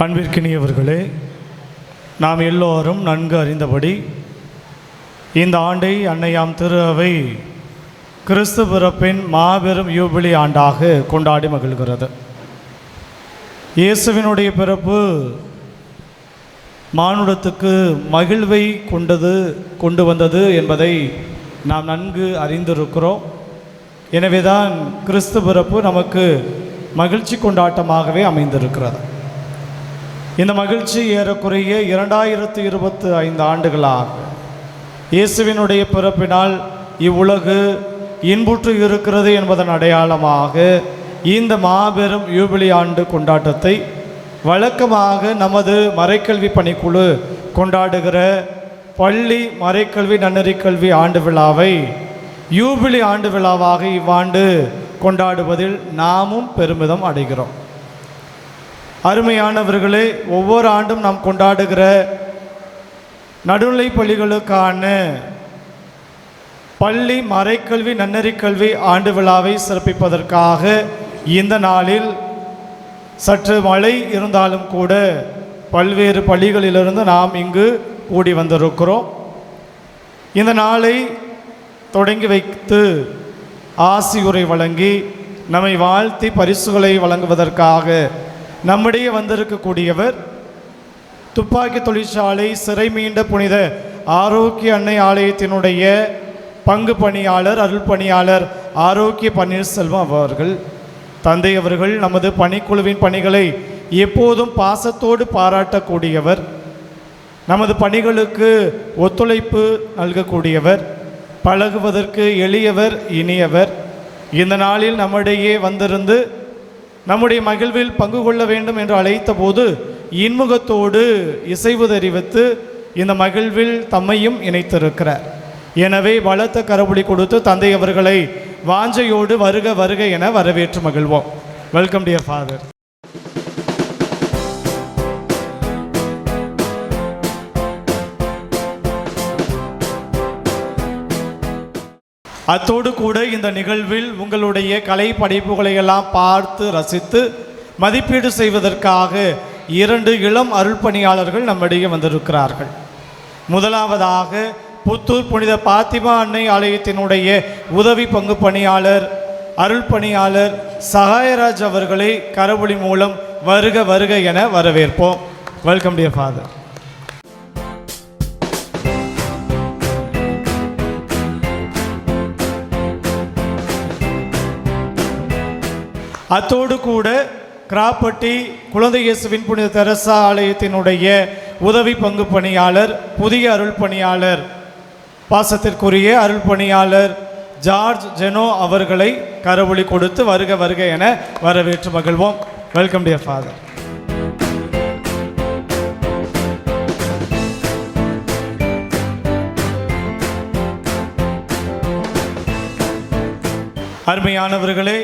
அன்பிற்கினியவர்களே, நாம் எல்லோரும் நன்கு அறிந்தபடி இந்த ஆண்டை அன்னையாம் திரு அவை கிறிஸ்து பிறப்பின் மாபெரும் யூபிலி ஆண்டாக கொண்டாடி மகிழ்கிறது. இயேசுவினுடைய பிறப்பு மானுடத்துக்கு மகிழ்வை கொண்டு வந்தது என்பதை நாம் நன்கு அறிந்திருக்கிறோம். எனவேதான் கிறிஸ்து பிறப்பு நமக்கு மகிழ்ச்சி கொண்டாட்டமாகவே அமைந்திருக்கிறது. இந்த மகிழ்ச்சி ஏறக்குறைய 2025 ஆண்டுகளாக இயேசுவினுடைய பிறப்பினால் இவ்வுலகு இன்புற்று இருக்கிறது என்பதன் அடையாளமாக இந்த மாபெரும் யூபிலி ஆண்டு கொண்டாட்டத்தை வழக்கமாக நமது மறைக்கல்வி பணிக்குழு கொண்டாடுகிற பள்ளி மறைக்கல்வி நன்னெறி கல்வி ஆண்டு விழாவை யூபிலி ஆண்டு விழாவாக இவ்வாண்டு கொண்டாடுவதில் நாமும் பெருமிதம் அடைகிறோம். அருமையானவர்களே, ஒவ்வொரு ஆண்டும் நாம் கொண்டாடுகிற நடுநிலை பள்ளிகளுக்கான பள்ளி மறைக்கல்வி நன்னெறி கல்வி ஆண்டு விழாவை சிறப்பிப்பதற்காக இந்த நாளில் சற்று மழை இருந்தாலும் கூட பல்வேறு பள்ளிகளிலிருந்து நாம் இங்கு கூடி வந்திருக்கிறோம். இந்த நாளை தொடங்கி வைத்து ஆசியுரை வழங்கி நம்மை வாழ்த்தி பரிசுகளை வழங்குவதற்காக நம்மிடையே வந்திருக்கக்கூடியவர் துப்பாக்கி தொழிற்சாலை சிறை மீண்ட புனித ஆரோக்கிய அன்னை ஆலயத்தினுடைய பங்கு பணியாளர் அருள் பணியாளர் ஆரோக்கிய பன்னீர்செல்வம் அவர்கள். தந்தை அவர்கள் நமது பணிக்குழுவின் பணிகளை எப்போதும் பாசத்தோடு பாராட்டக்கூடியவர், நமது பணிகளுக்கு ஒத்துழைப்பு நல்கக்கூடியவர், பழகுவதற்கு எளியவர், இனியவர். இந்த நாளில் நம்மிடையே வந்திருந்து நம்முடைய மகிழ்வில் பங்கு கொள்ள வேண்டும் என்று அழைத்த போது இன்முகத்தோடு இசைவு தெரிவித்து இந்த மகிழ்வில் தம்மையும் இணைத்திருக்கிறார். எனவே பலத்த கரவொலி கொடுத்து தந்தை அவர்களை வாஞ்சையோடு வருக வருக என வரவேற்று மகிழ்வோம். Welcome dear father. அத்தோடு கூட இந்த நிகழ்வில் உங்களுடைய கலை படைப்புகளை எல்லாம் பார்த்து ரசித்து மதிப்பீடு செய்வதற்காக 2 இளம் அருள் பணியாளர்கள் நம்மிடையே வந்திருக்கிறார்கள். முதலாவதாக புத்தூர் புனித பாத்திமா அன்னை ஆலயத்தினுடைய உதவி பங்கு பணியாளர் அருள் பணியாளர் சகாயராஜ் அவர்களை கரவொலி மூலம் வருக வருக என வரவேற்போம். Welcome dear father. அத்தோடு கூட கிராப்பட்டி குழந்தை இயேசுவின் புனித தெரசா ஆலயத்தினுடைய உதவி பங்கு பணியாளர் புதிய அருள் பணியாளர் பாசத்திற்குரிய அருள் பணியாளர் ஜார்ஜ் ஜெனோ அவர்களை கரவொலி கொடுத்து வருக வருக என வரவேற்று மகிழ்வோம். Welcome dear father. அருமையானவர்களே,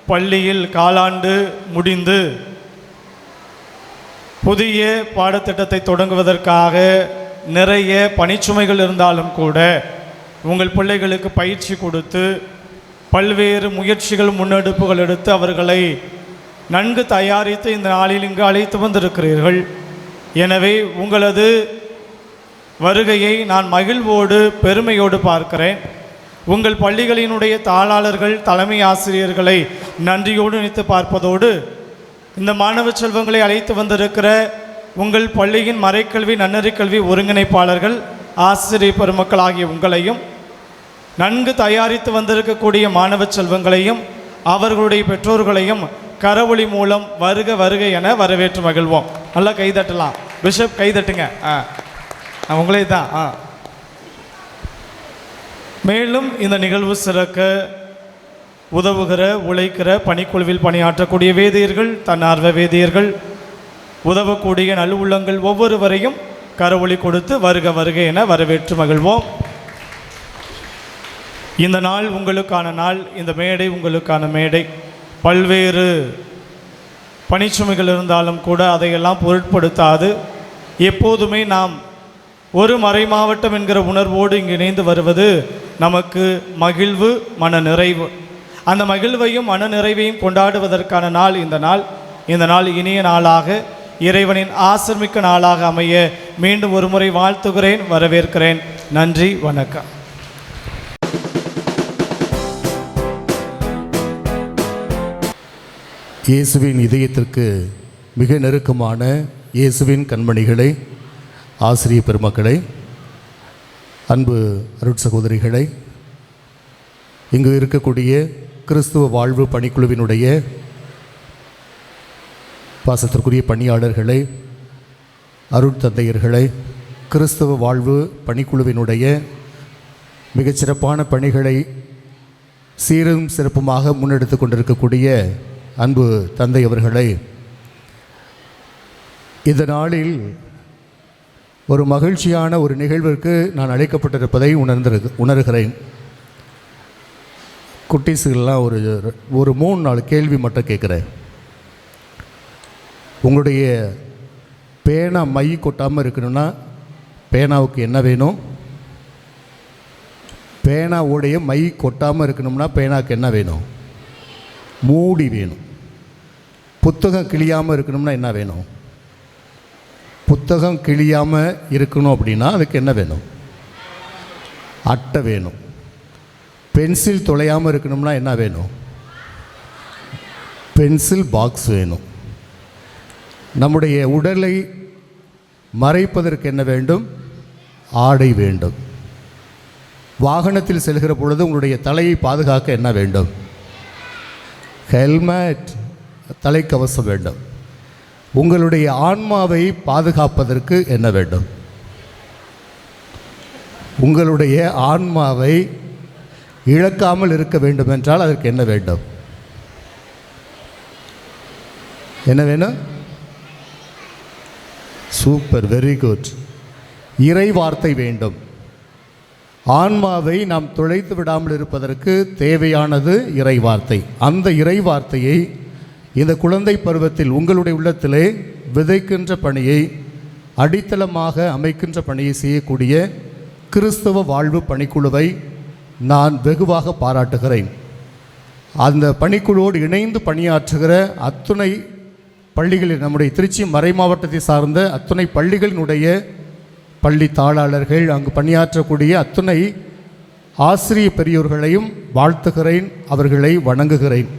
பள்ளியில் காலாண்டு முடிந்து புதிய பாடத்திட்டத்தை தொடங்குவதற்காக நிறைய பணிச்சுமைகள் இருந்தாலும் கூட உங்கள் பிள்ளைகளுக்கு பயிற்சி கொடுத்து பல்வேறு முயற்சிகள் முன்னெடுப்புகள் எடுத்து அவர்களை நன்கு தயாரித்து இந்த நாளில் இங்கு அழைத்து வந்திருக்கிறீர்கள். எனவே உங்களது வருகையை நான் மகிழ்வோடு பெருமையோடு பார்க்கிறேன். உங்கள் பள்ளிகளினுடைய தாளாளர்கள் தலைமை ஆசிரியர்களை நன்றியோடு நினைத்து பார்ப்பதோடு இந்த மாணவ செல்வங்களை அழைத்து வந்திருக்கிற உங்கள் பள்ளியின் மறைக்கல்வி நன்னெறி கல்வி ஒருங்கிணைப்பாளர்கள் ஆசிரியர் பெருமக்கள் ஆகிய உங்களையும் நன்கு தயாரித்து வந்திருக்கக்கூடிய மாணவ செல்வங்களையும் அவர்களுடைய பெற்றோர்களையும் கரவொலி மூலம் வருக வருக என வரவேற்று மகிழ்வோம். நல்லா கைதட்டலாம். பிஷப் கைதட்டுங்க. உங்களே தான். மேலும் இந்த நிகழ்வு சிறக்க உதவுகிற உழைக்கிற பணிக்குழுவில் பணியாற்றக்கூடிய வேதியர்கள், தன்னார்வ வேதியர்கள், உதவக்கூடிய நல்லுள்ளங்கள் ஒவ்வொருவரையும் கரவொலி கொடுத்து வருக வருக என வரவேற்று மகிழ்வோம். இந்த நாள் உங்களுக்கான நாள், இந்த மேடை உங்களுக்கான மேடை. பல்வேறு பணிச்சுமைகள் இருந்தாலும் கூட அதையெல்லாம் பொருட்படுத்தாது எப்போதுமே நாம் ஒரு மறை மாவட்டம் என்கிற உணர்வோடு இங்கு இணைந்து வருவது நமக்கு மகிழ்வு, மன நிறைவு. அந்த மகிழ்வையும் மன நிறைவையும் கொண்டாடுவதற்கான நாள் இந்த நாள். இந்த நாள் இனிய நாளாக இறைவனின் ஆசிர்மிக்க நாளாக அமைய மீண்டும் ஒருமுறை வாழ்த்துகிறேன், வரவேற்கிறேன். நன்றி, வணக்கம். இயேசுவின் இதயத்திற்கு மிக நெருக்கமான இயேசுவின் கண்மணிகளை, ஆசிரிய பெருமக்களை, அன்பு அருட்சகோதரிகளை, இங்கு இருக்கக்கூடிய கிறிஸ்துவ வாழ்வு பணிக்குழுவினுடைய பாசத்திற்குரிய பணியாளர்களை, அருட்தந்தையர்களை, கிறிஸ்துவ வாழ்வு பணிக்குழுவினுடைய மிகச்சிறப்பான பணிகளை சீரும் சிறப்புமாக முன்னெடுத்து கொண்டிருக்கக்கூடிய அன்பு தந்தை அவர்களை, இந்த நாளில் ஒரு மகிழ்ச்சியான ஒரு நிகழ்விற்கு நான் அழைக்கப்பட்டிருப்பதை உணர்கிறேன். குட்டீஸுகள்லாம் ஒரு 3-4 கேள்வி மட்டும் கேட்குறேன். உங்களுடைய பேனா மை கொட்டாமல் இருக்கணும்னா பேனாவுக்கு என்ன வேணும்? பேனாவுடைய மை கொட்டாமல் இருக்கணும்னா பேனாவுக்கு என்ன வேணும்? மூடி வேணும். புத்தகம் கிழியாமல் இருக்கணும்னா என்ன வேணும்? புத்தகம் கிழியாமல் இருக்கணும் அப்படின்னா அதுக்கு என்ன வேணும்? அட்டை வேணும். பென்சில் தொலையாமல் இருக்கணும்னா என்ன வேணும்? பென்சில் பாக்ஸ் வேணும். நம்முடைய உடலை மறைப்பதற்கு என்ன வேண்டும்? ஆடை வேண்டும். வாகனத்தில் செல்கிற பொழுது உங்களுடைய தலையை பாதுகாக்க என்ன வேண்டும்? ஹெல்மெட், தலைக்கவசம் வேண்டும். உங்களுடைய ஆன்மாவை பாதுகாப்பதற்கு என்ன வேண்டும்? உங்களுடைய ஆன்மாவை இழக்காமல் இருக்க வேண்டும் என்றால் அதற்கு என்ன வேண்டும்? என்ன வேணும்? Super, very good. இறை வார்த்தை வேண்டும். ஆன்மாவை நாம் துளைத்து விடாமல் இருப்பதற்கு தேவையானது இறை வார்த்தை. அந்த இறை வார்த்தையை இந்த குழந்தை பருவத்தில் உங்களுடைய உள்ளத்திலே விதைக்கின்ற பணியை, அடித்தளமாக அமைக்கின்ற பணியை செய்யக்கூடிய கிறிஸ்தவ வாழ்வு பணிக்குழுவை நான் வெகுவாக பாராட்டுகிறேன். அந்த பணிக்குழுவோடு இணைந்து பணியாற்றுகிற அத்துணை பள்ளிகளில், நம்முடைய திருச்சி மறை மாவட்டத்தை சார்ந்த அத்துணை பள்ளிகளினுடைய பள்ளி தாளாளர்கள், அங்கு பணியாற்றக்கூடிய அத்துணை ஆசிரிய பெரியோர்களையும் வாழ்த்துகிறேன், அவர்களை வணங்குகிறேன்.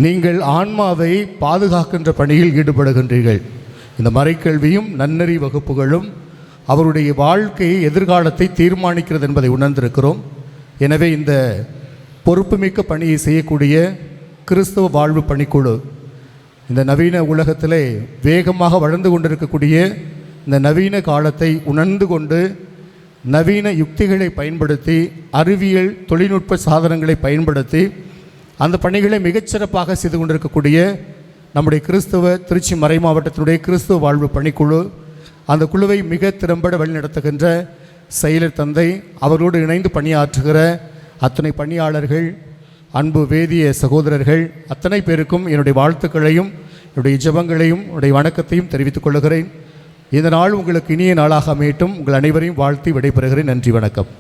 நீங்கள் ஆன்மாவை பாதுகாக்கின்ற பணியில் ஈடுபடுகின்றீர்கள். இந்த மறைக்கல்வியும் நன்னெறி வகுப்புகளும் அவருடைய வாழ்க்கையை, எதிர்காலத்தை தீர்மானிக்கிறது என்பதை உணர்ந்திருக்கிறோம். எனவே இந்த பொறுப்புமிக்க பணியை செய்யக்கூடிய கிறிஸ்தவ வாழ்வு பணிக்குழு இந்த நவீன உலகத்திலே வேகமாக வளர்ந்து கொண்டிருக்கக்கூடிய இந்த நவீன காலத்தை உணர்ந்து கொண்டு, நவீன யுக்திகளை பயன்படுத்தி, அறிவியல் தொழில்நுட்ப சாதனங்களை பயன்படுத்தி அந்த பணிகளை மிகச்சிறப்பாக செய்து கொண்டிருக்கக்கூடிய நம்முடைய திருச்சி மறை மாவட்டத்தினுடைய கிறிஸ்துவ வாழ்வு பணிக்குழு, அந்த குழுவை மிக திறம்பட வழிநடத்துகின்ற செயலர் தந்தை, அவரோடு இணைந்து பணியாற்றுகிற அத்தனை பணியாளர்கள், அன்பு வேதிய சகோதரர்கள், அத்தனை பேருக்கும் என்னுடைய வாழ்த்துக்களையும் என்னுடைய ஜெபங்களையும் என்னுடைய வணக்கத்தையும் தெரிவித்துக் கொள்கிறேன். இந்த நாள் உங்களுக்கு இனிய நாளாக அமையட்டும். உங்கள் அனைவரையும் வாழ்த்தி விடைபெறுகிறேன். நன்றி, வணக்கம்.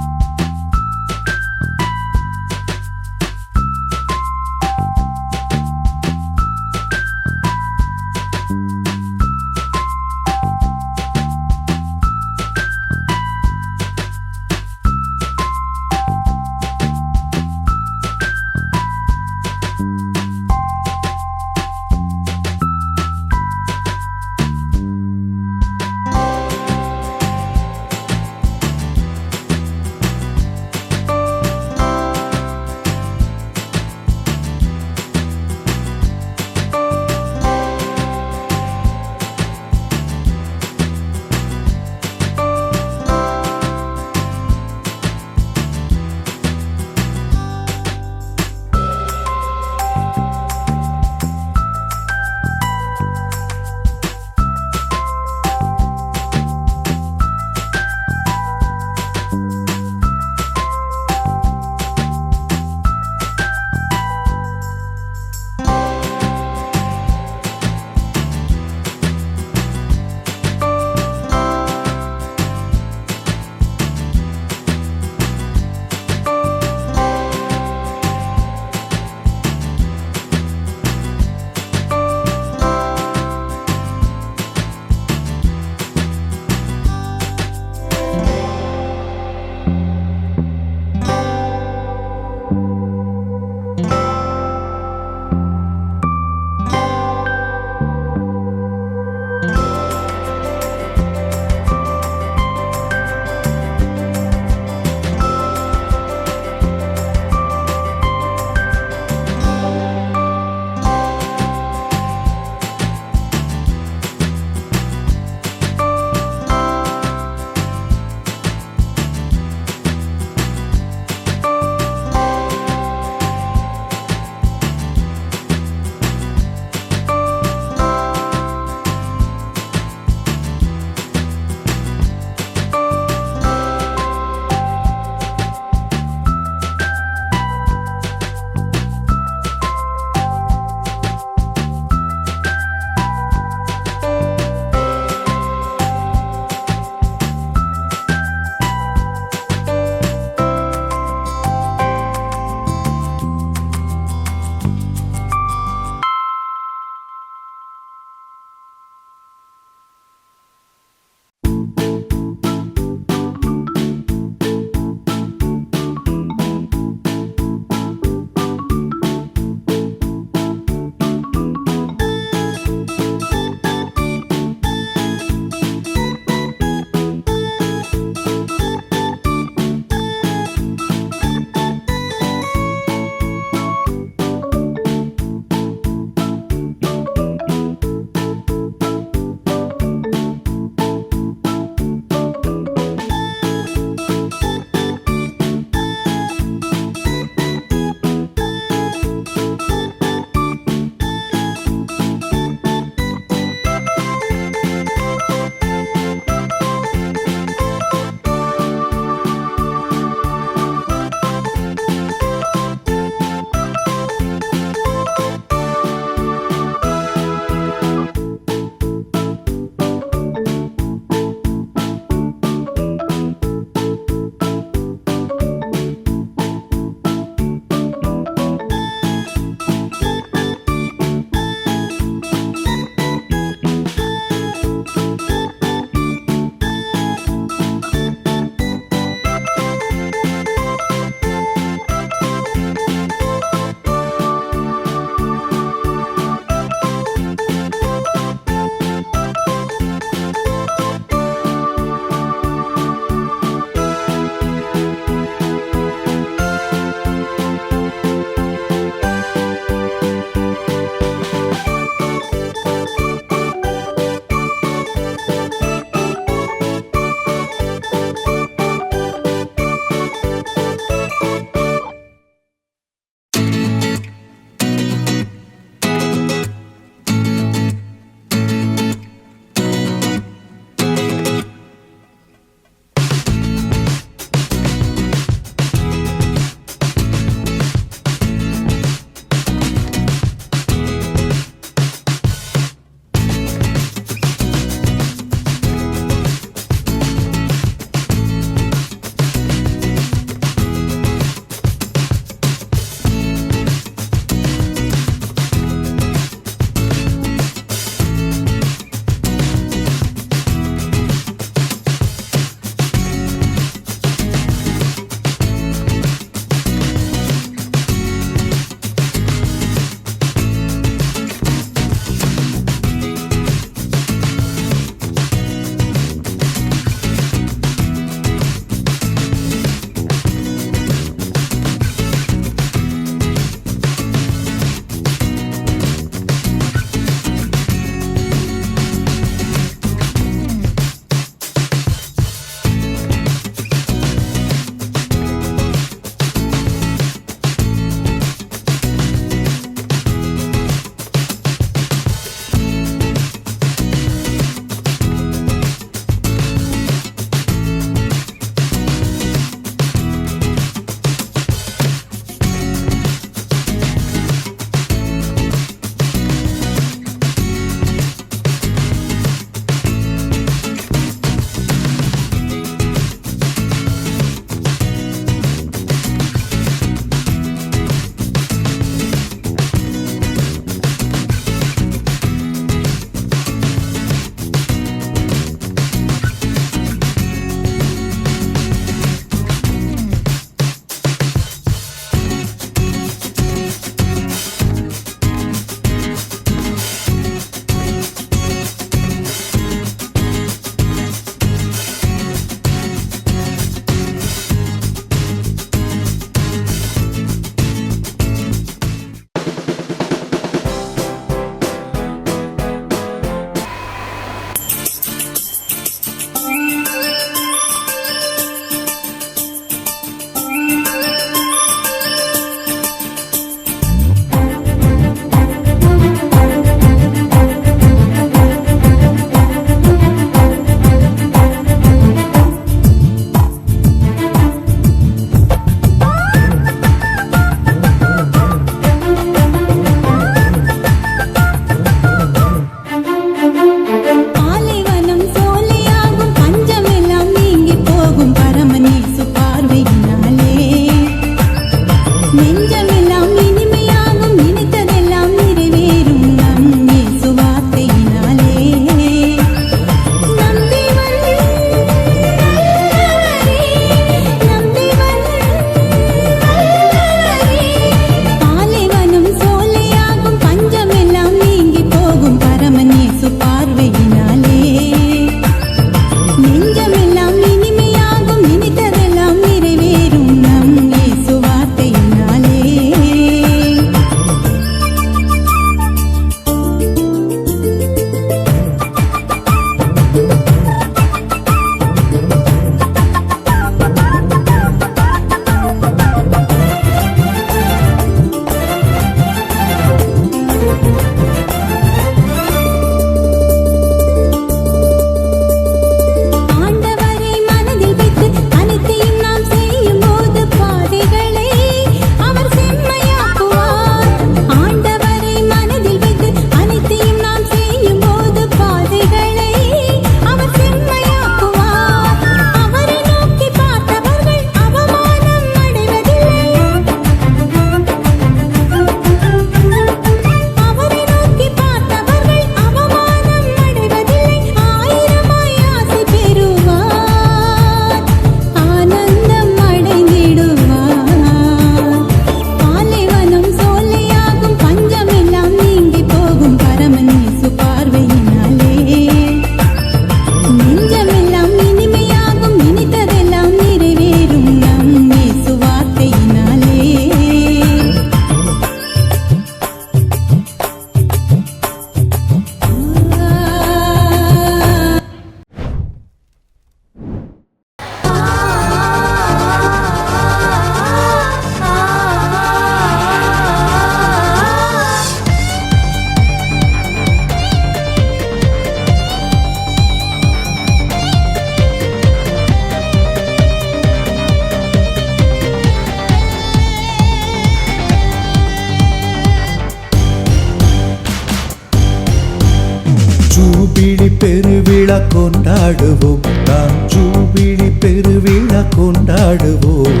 ஜூபிலி பெருவிழா கொண்டாடுவோம், நாம் ஜூபிலி பெருவிழா கொண்டாடுவோம்.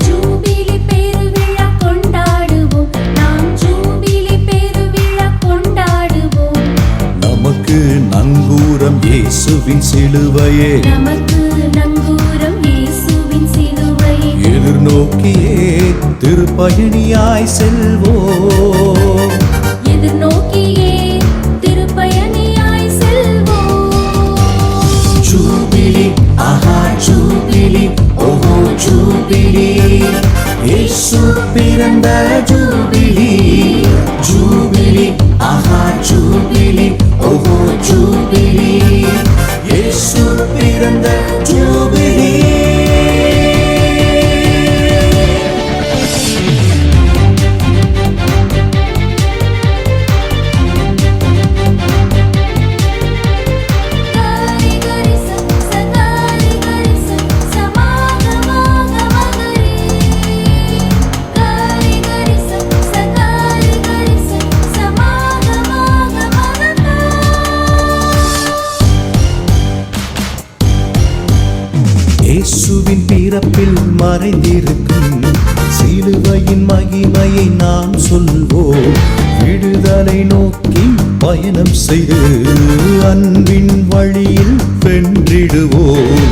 ஜூபிலி பெருவிழா கொண்டாடுவோம், நாம் ஜூபிலி பெருவிழா கொண்டாடுவோம். நமக்கு நங்கூரம் இயேசுவின் சிலுவையே, நமக்கு நங்கூரம் இயேசுவின் சிலுவையே. எதிர்நோக்கியே திருப்பயணியாய் செல்வோம், எதிர்நோக்கியே திருப்பயணியாய் செல்வோம். ஜூபிலி ஆஹா ஜூபிலி ஓஹோ ஜூபிலி, இயேசு பிறந்த ஜூபிலி. ஜூபிலி ஆஹா ஜூபிலி ஓஹோ ஜூபிலி, இயேசு பிறந்த ஜூபிலி. கரி கரி சகரி கரி சமாகமாகமகரி. கரி கரி சகரி கரி சமாகமாகமகரி. இயேசுவின் பிறப்பில் மறைந்திருக்கும் சிலுவையின் மகிமையை நாம் சொல்வோம். விடுதலை நோக்கி பயணம் செய்து அன்பின் வழியில் வென்றிடுவோம்.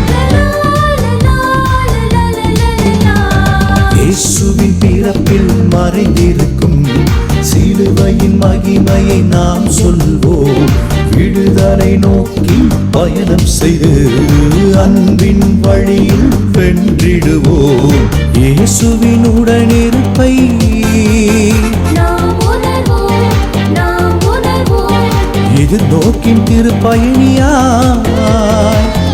இயேசுவின் பிறப்பில் மறைந்திருக்கும் சிலுவையின் மகிமையை நாம் சொல்வோம். விடுதலை நோக்கி பயணம் செய்து அன்பின் வழியில் வென்றிடுவோம். இயேசுவின் உடனிருப்பை நாம் உணர்வோம், நாம் உணர்வோம். எதிர்நோக்கின் திருப்பயணியாய்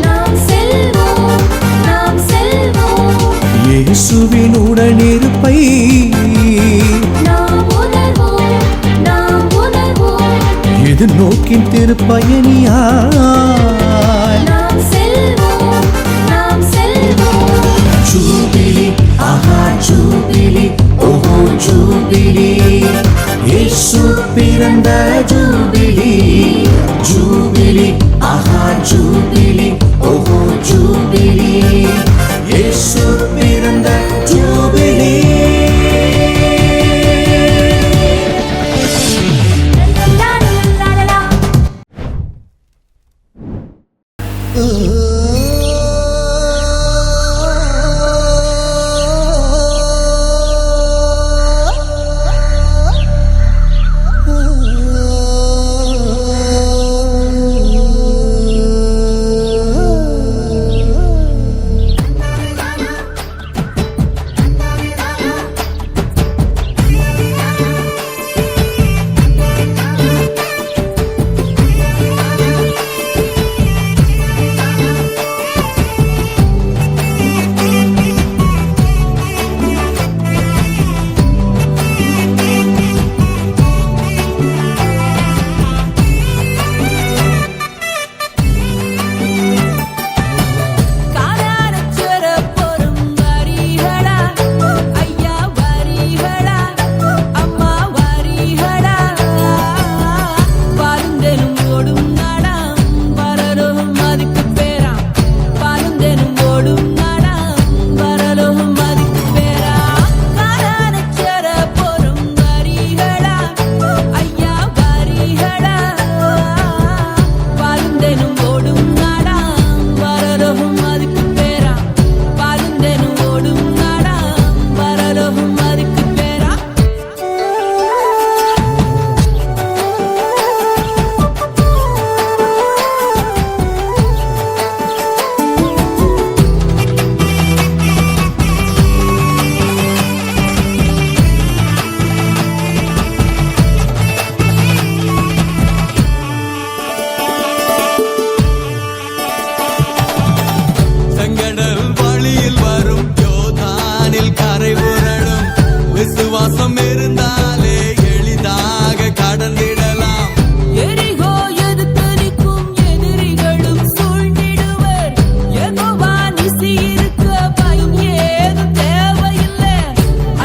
நாம் செல்வோம், நாம் செல்வோம். இயேசுவின் உடனிருப்பை நாம் உணர்வோம், நாம் உணர்வோம். எதிர்நோக்கின் திருப்பயணியாய் நாம் செல்வோம், நாம் செல்வோம். ஜூபிலி ஆஹா ஜூபிலி ஓஹோ ஜூபிலி, இயேசு பிறந்த ஜூபிலி. ஜூபிலி ஆஹா ஜூபிலி ஓஹோ ஜூபிலி, இயேசு பிறந்த ஜூபிலி. லா லா லா லா லா. காலாரச்சர பொறும் வரிகளா, ஐயா வரிகளா, அம்மா வரிகளா. பாலுந்தெனும் ஓடும் நாடாம், பரலோகம் அதுக்கு பேராம். பாலுந்தெனும் ஓடும் நாடாம், பரலோகம் அதுக்கு பேராம். காலாரச்சர பொறும் வரிகளா, ஐயா வரிகளா. பாலுந்தெனும் ஓடும் நாடாம், பரலோகம் அதுக்கு பேராம். பாலுந்தெனும் ஓடும் நாடாம், பரலோகம் அதுக்கு பேராம். செங்கடல் வழியில் வரும் யோர்தானில் கரை புரளும் விசுவாசம் இருந்தாலே எளிதாக கடந்திடலாம். எரிகோ எதிர்த்து நிற்கும் எதிரிகளும் சூழ்ந்திடுவர். யெகோவா நிசி இருக்க பயம் ஏதும் தேவையில்லை.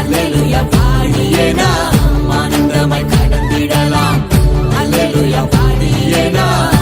அல்லேலூயா பாடியே நாம் ஆனந்தமாய் கடந்திடலாம். அல்லேலூயா பாடியே நாம்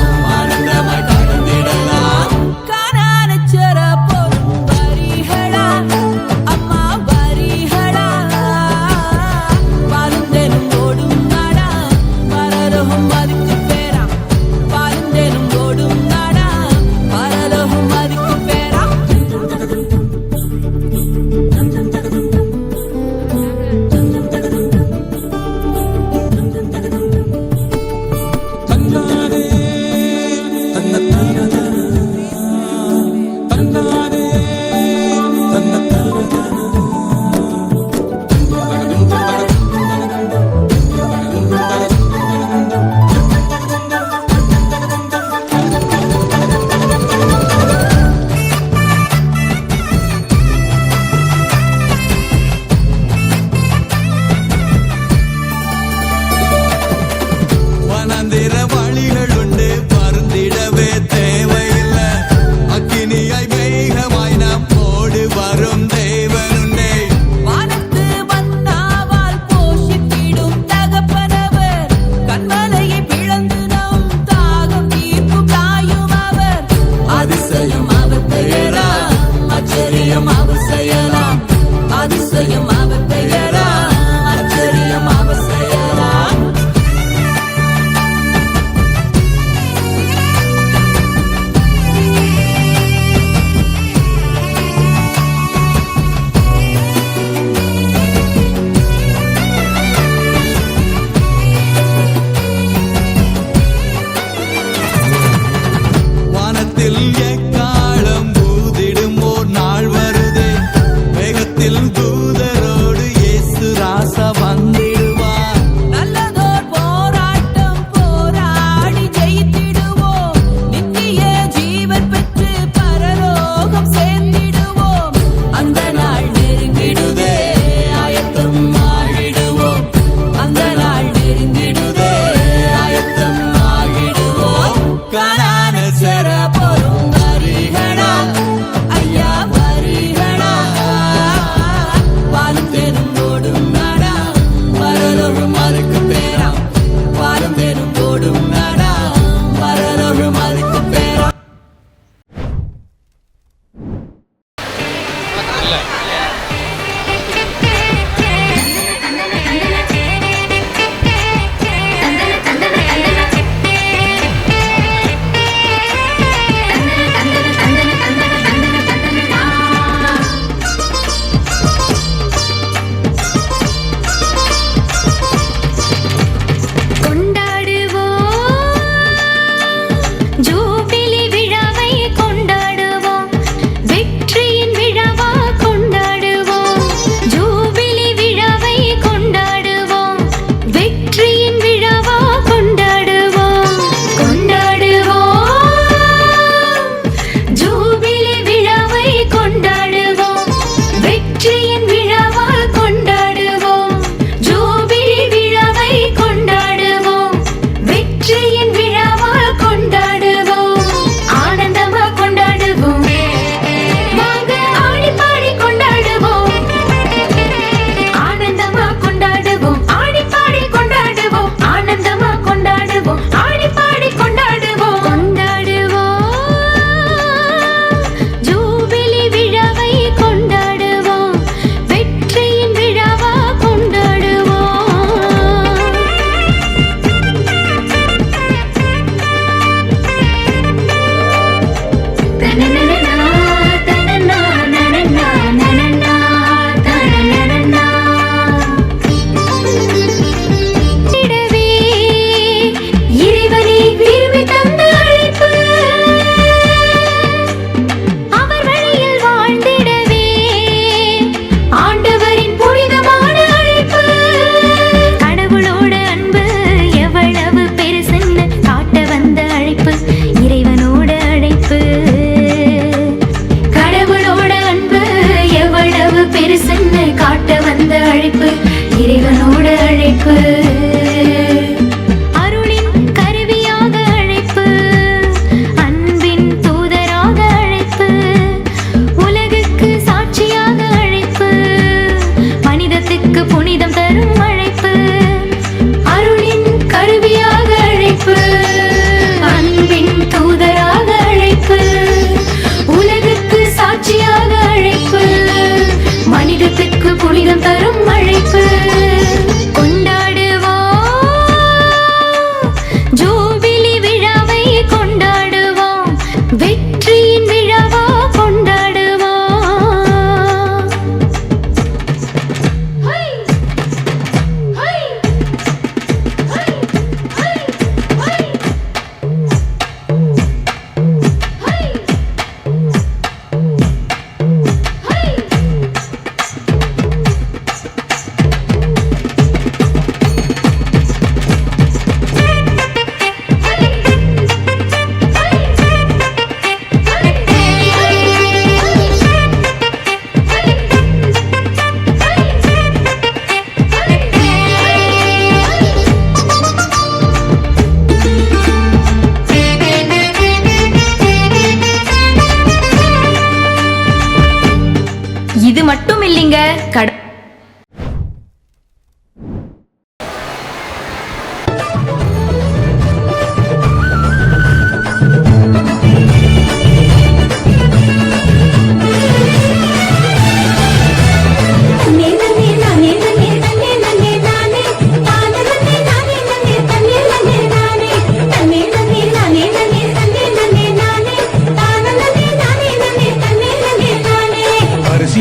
மட்டும் இல்லைங்க.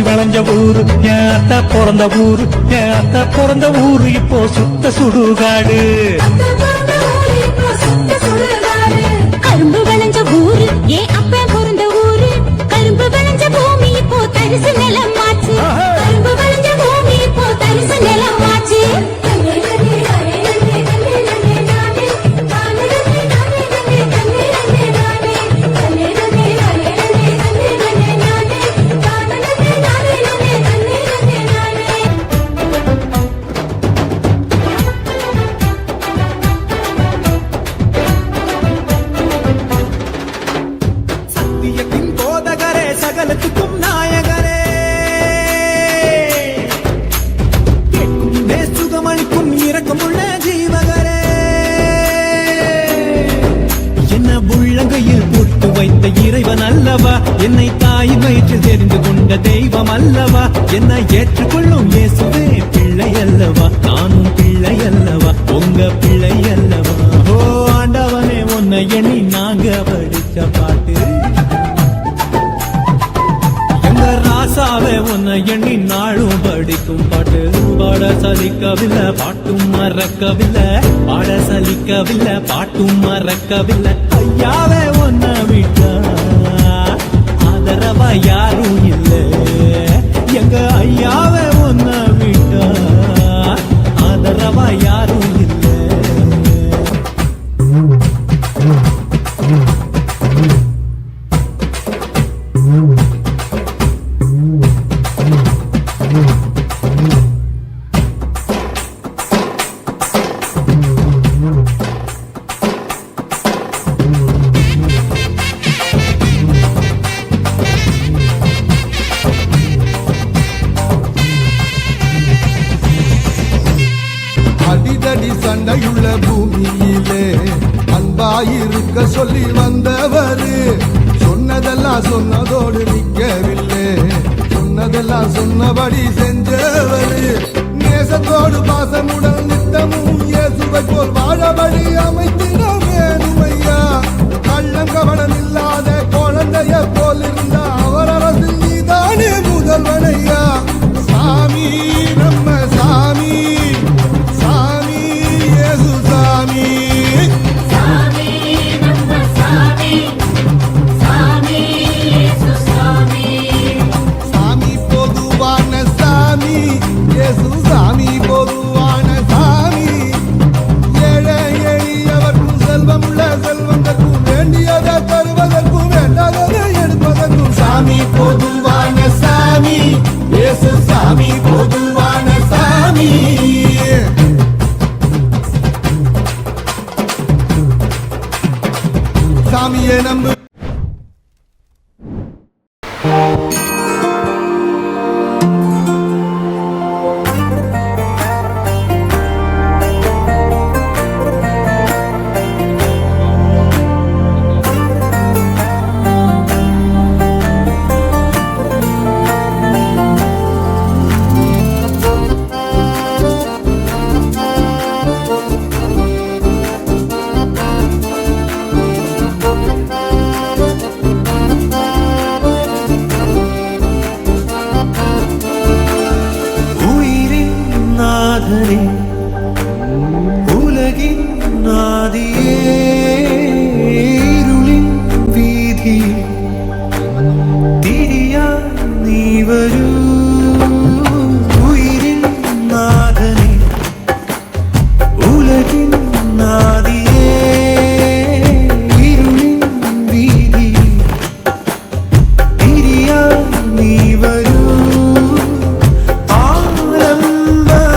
விளைஞ்ச ஊரு என் அத்தை பிறந்த ஊரு, என் அத்தை பிறந்த ஊரு இப்போ சுத்த சுடுகாடு. கரும்பு விளைஞ்ச ஊரு ஏன் அப்ப பிறந்த ஊரு, கரும்பு விளைஞ்ச பூமி இப்போ தரிசு நிலம் ஆச்சு, கரும்பு விளைஞ்ச பூமி இப்போ தரிசு நிலம் ஆச்சு. சகலத்துக்கும் நாயகரே, கேட்கும் சுகமளிக்கும் இரக்கமுள்ள ஜீவகரே, என்ன உள்ளங்கையில் போட்டு வைத்த இறைவன் அல்லவா, என்னை தாய் வயிற்றில் தெரிந்து கொண்ட தெய்வம் அல்லவா, என்னை ஏற்றுக்கொள்ளும் இயேசுவே பிள்ளை அல்லவா, நானும் பிள்ளை அல்லவா, உங்க பிள்ளை அல்லவா. ஓ ஆண்டவனே, உன்னை எண்ணி நாங்க படிச்ச பாட்டு, ராசாவே உன்னை எண்ணி நாளும் படிக்கும் பாட்டு, பாட சலிக்கவில்லை பாட்டும் மறக்கவில்லை, பாட சலிக்கவில்லை பாட்டும் மறக்கவில்லை. ஐயாவே உன்னை விட்டா ஆதரவா யாரும் இல்லை, எங்க ஐயாவே உன்னை விட்டா ஆதரவா யாரும் இல்லை. அடிதடி சண்டையுள்ள பூமியிலே அன்பாயிருக்க சொல்லி வந்தவரு, சொன்னதெல்லாம் சொன்னதோடு நிற்கவில்லை, சொன்னதெல்லாம் சொன்னபடி செஞ்சவரு, நேசத்தோடு பாசமுடன் நித்தமும் இயேசுவை போல் வாழபடி அமைத்திட வேணுமையா. கள்ளம் கவனம் இல்லாத குழந்தைய போல் இருந்த அவர் அரசு நீதானே முதல்வனையா. சாமி நம்ம சாமி, சாமி இயேசு சாமி, சாமி நம்ம சாமி, சாமி இயேசு சாமி. சாமி பொதுவான சாமி, இயேசு சாமி பொதுவான சாமி. ஏழை எளியவர்க்கும் செல்வமுள்ள செல்வந்தர்க்கும் வேண்டியதை தருவதற்கும் வேண்டாததை எடுப்பதற்கும் சாமி பொதுவான சாமி, இயேசு சாமி பொதுவான சாமி. சாமியை நம்பு. உலகின் நாதியே, இருளின் வீதி திரியா நீ வரு, உயிரின் நாதனே உலகின் நாதியே, இருளின் வீதி திரியா நீ வரு, ஆரம்பமென்னும்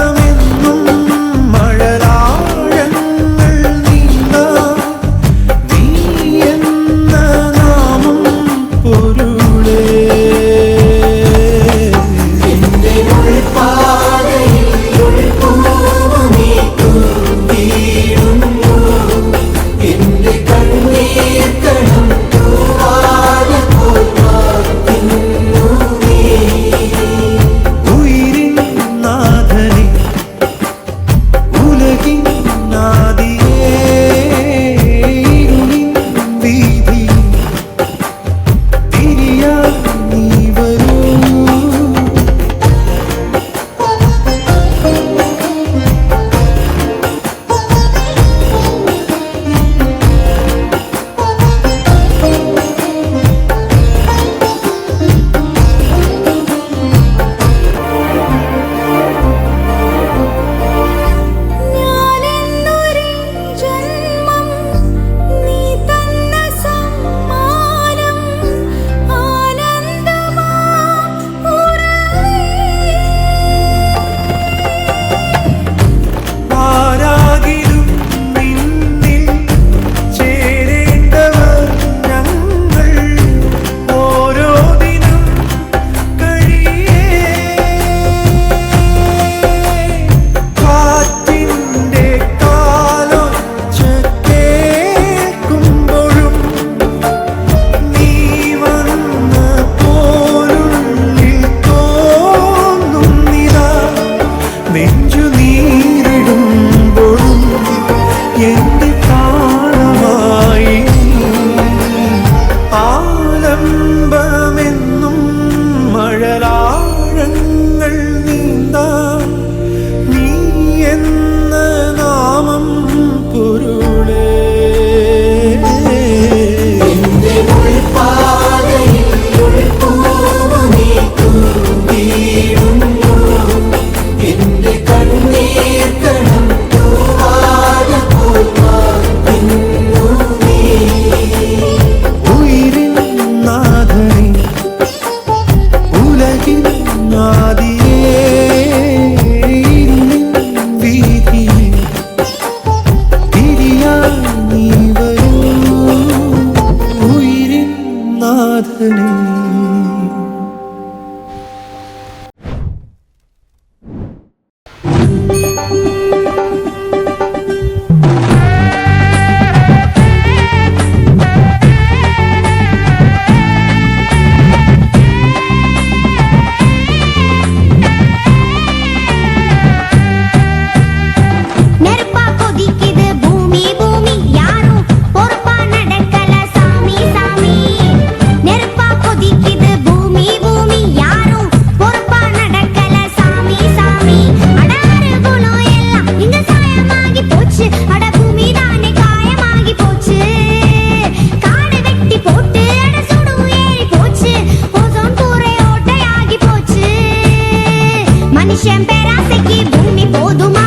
மனுஷன் பேராசைக்கு பூமி போதுமா?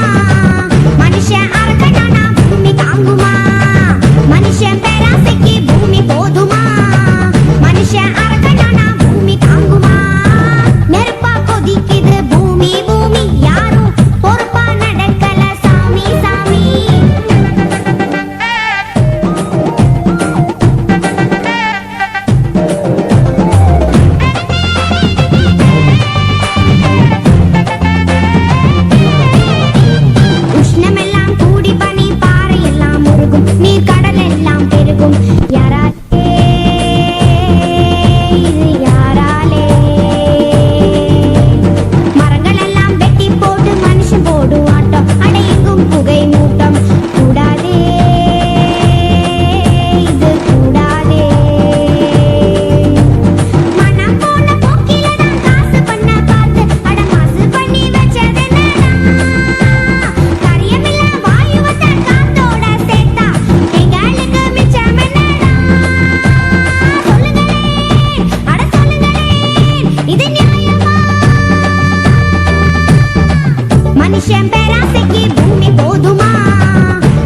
மனுஷன் அரக்கனானா பூமி தாங்குமா? மனுஷன் பேராசைக்கு பூமி போதுமா? மனுஷன் அரக்கனானா பூமி தாங்குமா? நெருப்பா கொதிக்குது பூமி பூமி, யாரும் பொறுப்பா நடக்கல சாமி சாமி. உஷ்ணமெல்லாம் கூடி பனி பாறை எல்லாம் உருகும், நீர் கடல் எல்லாம் பெருகும். யாராலே இது யாராலே? மரங்கள் எல்லாம் வெட்டி போட்டு மனுஷன் போடும் ஆட்டம், அடையெங்கும் புகை மூட்டம். கூடாதே இது கூடாதே. மனம் போன போக்கில தான் காசு பண்ண பார்த்து அட மாசு பண்ணி வச்சதென்னடா? கரியமில்ல வாயுவத்தை காத்தோட சேர்த்தா எங்களுக்கு மிச்சம் என்னடா? சொல்லுங்களேன், அட சொல்லுங்களேன், இது நியாயமா? மனுஷன் பேராசைக்கு பூமி போதுமா?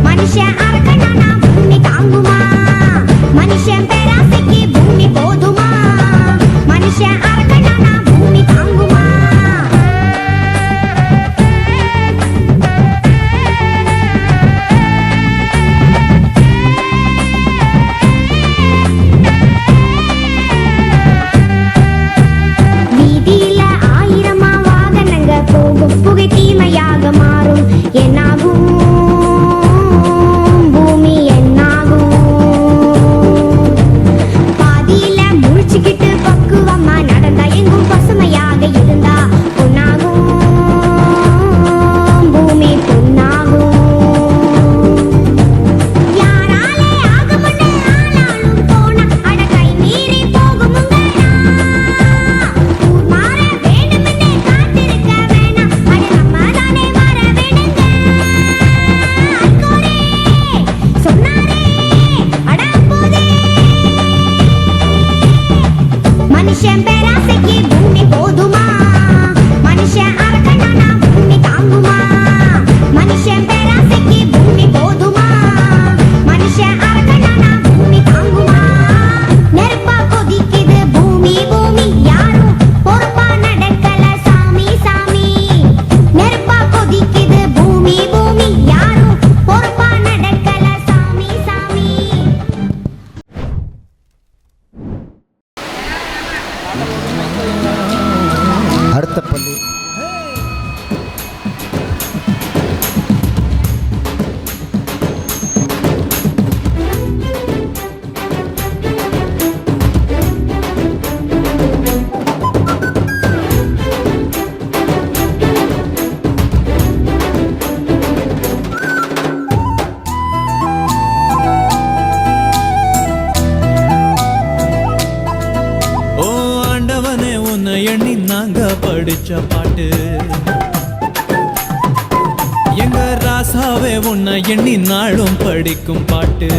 மனுஷன் அரக்கனானா பூமி தாங்குமா? மனுஷன் பேராசைக்கு பூமி போதுமா? மனுஷன் அரக்கனானா பூமி தாங்குமா? வீதியில ஆயிரமா வாகனங்க போகும், புகை தீமையாக மாறும். என்னாகும் பூமி என்னாகும்? பாதியில முழிச்சுக்கிட்டு பக்குவமா நடந்தா, எங்கும் பசுமையாக இருந்தா பொன்னாகும் பூமி பொன்னாகும். யாராலே ஆகும்னு ஆனாலும் போனா அட கை மீறி போகுமுங்கடா. ஊர் மாற வேணும்னு காத்திருக்க வேணாம், அட நம்ம தானே மாற வேணுங்க. அல்கோரே சொன்னாரே அட அப்போதே. மனுஷன் பேராசைக்கு பூமி போதுமா? மனுஷன் அரக்கனானா பூமி தாங்குமா? மனுஷன் பேராசைக்கு பூமி போதுமா? மனுஷன் அரக்கனானா பூமி தாங்குமா? நெருப்பா கொதிக்குது பூமி பூமி, யாரும் பொறுப்பா நடக்கல சாமி சாமி. நெருப்பா கொதிக்குது பூமி பூமி, யாரும் பொறுப்பா நடக்கல சாமி சாமி. அடுத்த பள்ளி ஓ ஆண்டவனே, உன்னை எண்ணி நாங்க படிச்ச பாட்டு. எங்க ராசாவே, உன்னை எண்ணி நாளும் படிக்கும் பாட்டு.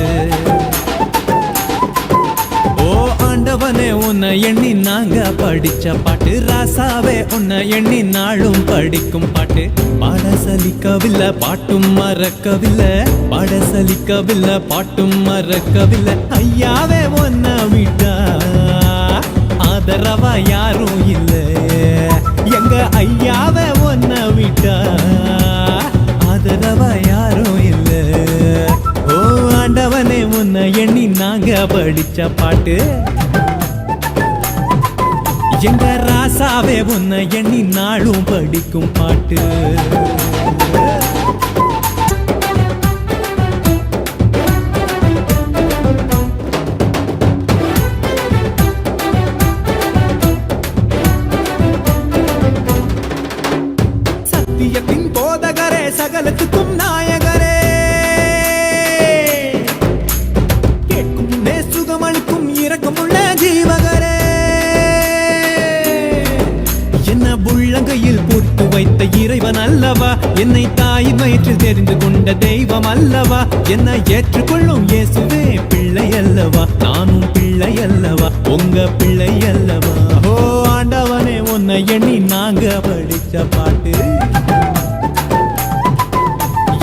ஓ ஆண்டவனே, உன்னை எண்ணி நாங்க படிச்ச பாட்டு. ராசாவே, உன்னை எண்ணி நாளும் படிக்கும் பாட்டு. பாட சலிக்கவில்லை, பாட்டும் மறக்கவில்லை. பாட சலிக்கவில்லை, பாட்டும் மறக்கவில்லை. ஐயாவே, உன்னை விட்டா ஆதரவா யாரும் இல்ல. எங்க ஐயாவே, உன்னை விட்டா ஆதரவா யாரும் இல்ல. ஓ ஆண்டவனே, உன்னை எண்ணி நாங்க படிச்ச பாட்டு. எங்க ராசாவே, உன்னை எண்ணி நாளும் படிக்கும் பாட்டு. சத்தியத்தின் போதகரே, சகலத்துக்கும் நாயகரே, கேட்கும் முன்னே சுகமளிக்கும் இரக்கமுள்ள ஜீவகரே. என்ன உள்ளங்கையில் போட்டு வைத்த இறைவன் அல்லவா, என்னை தாயின் வயிற்றில் தெரிந்து கொண்ட தெய்வம் அல்லவா. என்னை ஏற்றுக்கொள்ளும் இயேசுவே பிள்ளை அல்லவா, நானும் பிள்ளை அல்லவா, உங்க பிள்ளை அல்லவா. ஓ ஆண்டவனே, உன்னை எண்ணி நாங்க படிச்ச பாட்டு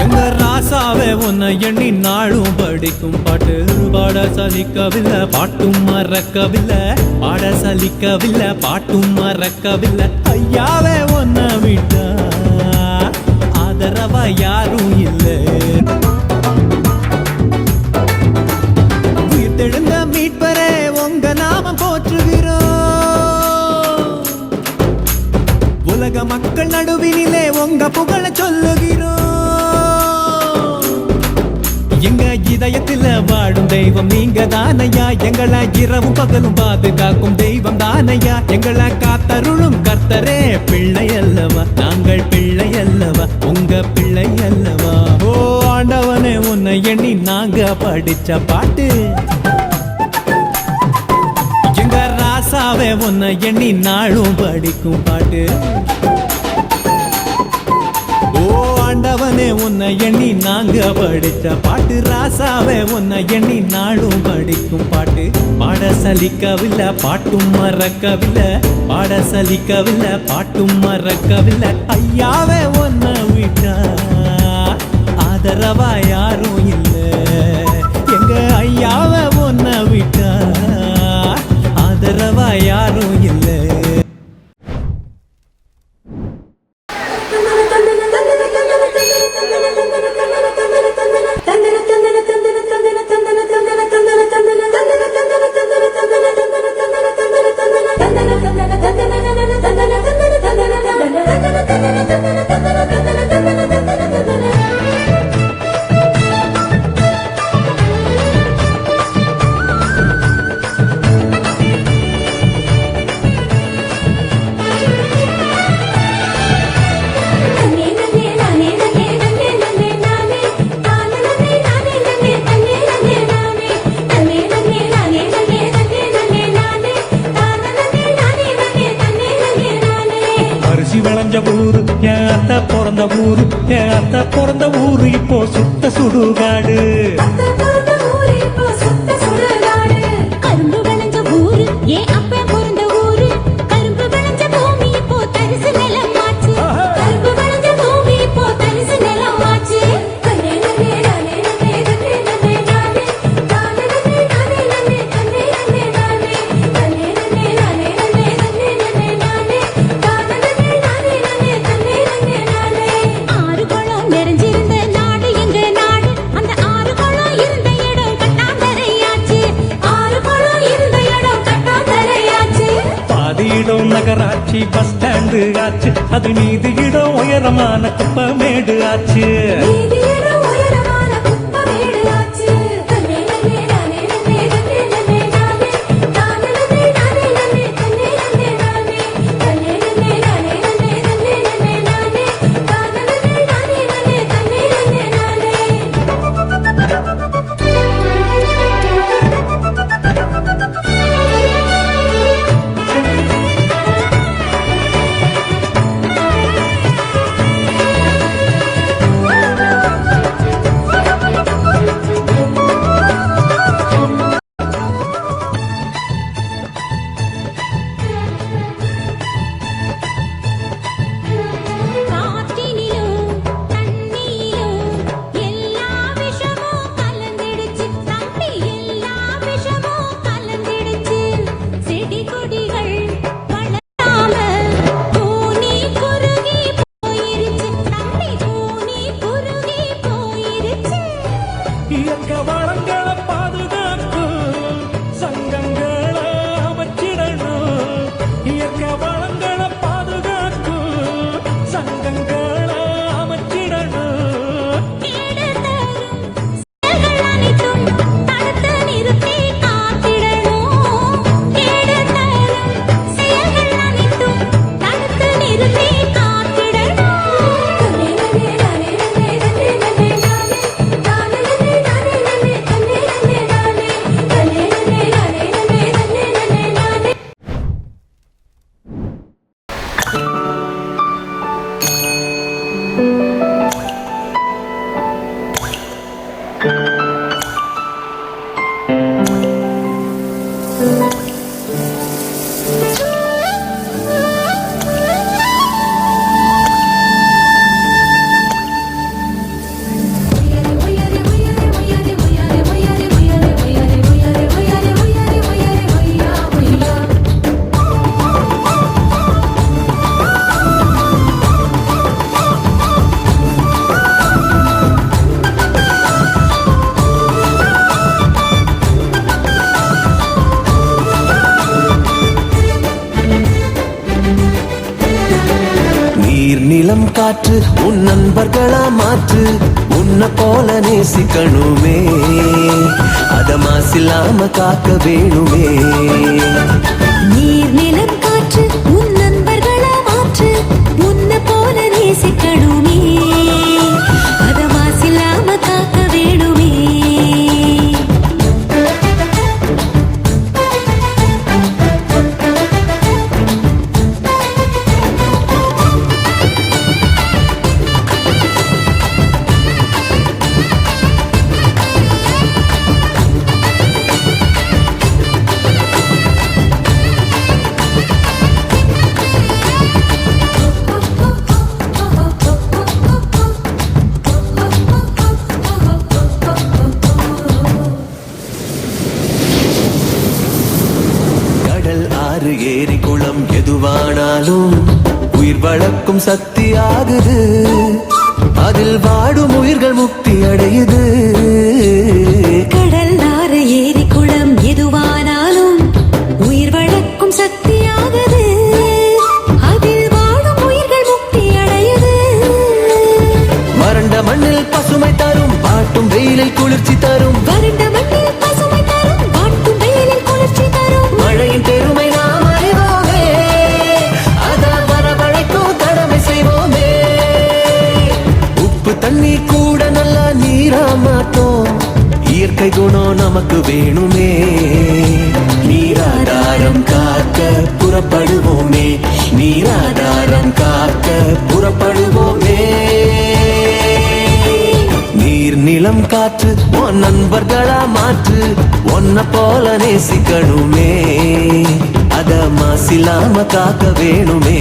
எங்க ராசாவே உன்னை எண்ணி நாளும் படிக்கும் பாட்டு பாட சலிக்கவில்லை பாட்டும் மறக்கவில்லை பாட சலிக்கவில்லை பாட்டும் மறக்கவில்லை ஐயாவே உன்னை விட்டா ஆதரவா யாரும் இல்லை உயிர்த்தெழுந்த மீட்பரே உங்க நாமம் போற்றுகிறோம் உலக மக்கள் நடுவினிலே உங்க புகழ சொல்லுகிறோம் எங்க இதயத்தில் வாழும் தெய்வம் நீங்க தானையா எங்களை இரவும் பகலும் பாதுகாக்கும் தெய்வம் தானையா எங்களை காத்தருளும் கர்த்தரே பிள்ளை அல்லவா நாங்கள் பிள்ளை அல்லவா உங்க பிள்ளை அல்லவா ஓ ஆண்டவனே உன்னை எண்ணி நாங்க படிச்ச பாட்டு எங்க ராசாவே உன்னை எண்ணி நாளும் படிக்கும் பாட்டு ஓ ஆண்டவனே உன்னை எண்ணி நாங்க படிச்ச பாட்டு ராசாவே உன்னை எண்ணி நாளும் படிக்கும் பாட்டு பாட சலிக்கவில்லை பாட்டும் மறக்கவில்லை பாட சலிக்கவில்லை பாட்டும் மறக்கவில்லை ஐயாவே உன்னை விட்டா ஆதரவா யாரும் இல்லை எங்க ஐயாவே உன்னை விட்டா ஆதரவா யாரும் இல்லை ஊரு என் அத்தை பிறந்த ஊரு என் அத்தை பிறந்த ஊரு இப்போ சுத்த சுடுகாடு கரும்பு விளைஞ்ச ஊரு ஏன் அப்பன் பிறந்த ஊரு கரும்பு விளைஞ்ச பூமி இப்போ தரிசு நிலமாச்சு கரும்பு விளைஞ்ச பூமி இப்போ தரிசு நிலமாச்சு ஆறு குளம் நிறைஞ்சிருந்த நாடு எங்க நாடு அந்த ஆறு குளம் இருந்த இடம் கட்டாந்தரையாச்சு ஆறு குளம் இருந்த இடம் கட்டாந்தரையாச்சு பாதி இடம் நகராட்சி பஸ் ஸ்டாண்டு ஆச்சு அது மீதி இடம் உயரமான குப்பமேடு ஆச்சு நீதியிடம் உயரமான குப்பமேடு ஆச்சு காற்றினிலும் தண்ணியிலும் எல்லா விஷமும் கலந்திடுச்சு தம்பி எல்லா விஷமும் கலந்திடுச்சு செடி கொடிகள் வளராம பூனி குறுகி போயிருச்சு தம்பி பூனி குறுகி போயிருச்சு இயற்கை வளங்களை பாதுகாக்கும் சங்கங்களை அமைச்சிடணும் இயற்கை வளங்களை பாதுகாக்கும் சங்கங்களை அமைச்சிடணும் கேடு தரும் செயல்கள் அனைத்தும் தடுத்து நிறுத்தி காத்திடணும் கேடு தரும் செயல்கள் அனைத்தும் தடுத்து நிறுத்தி காத்திடணும் நீரும் காற்று உன் நண்பர்களா மாற்று உன்னை போல நேசிக்கணுமே அத மாசில்லாம காக்க வேணுமே நீர் நிலம் காற்று உன் நண்பர்களா மாற்று உன்னை போல நேசிக்கணுமே அத மாசில்லாம காக்க வேணுமே கடல் ஆறு ஏரி குளம் எதுவானாலும் உயிர் வளர்க்கும் சக்தி ஆகுது அதில் வாடும் உயிர்கள் முக்தி அடையுது கடல் ஆறு ஏரி குளம் எதுவானாலும் உயிர் வளர்க்கும் சக்தியாகுது அதில் வாழும் உயிர்கள் முக்தி அடையுது வறண்ட மண்ணில் பசுமை தரும் பாட்டும் வெயிலில் குளிர்ச்சி தரும் வறண்ட மண்ணில் பசுமை தரும் வாட்டும் வெயிலில் குளிர்ச்சி தரும் மழையின் பெருமை நாம் அறிவோமே அத வரவழைக்கும் கடமை செய்வோமே உப்பு தண்ணி கூட நல்லா நீரா மாட்டோம் இயற்கை குணம் நமக்கு வேணுமே நீராதாரம் காக்க புறப்படுவோமே நீராதாரம் காக்க புறப்படுவோமே நீர் நிலம் காற்று உன் நண்பர்களா மாற்று உன்னை போல நேசிக்கணுமே அத மாசில்லாம காக்க வேணுமே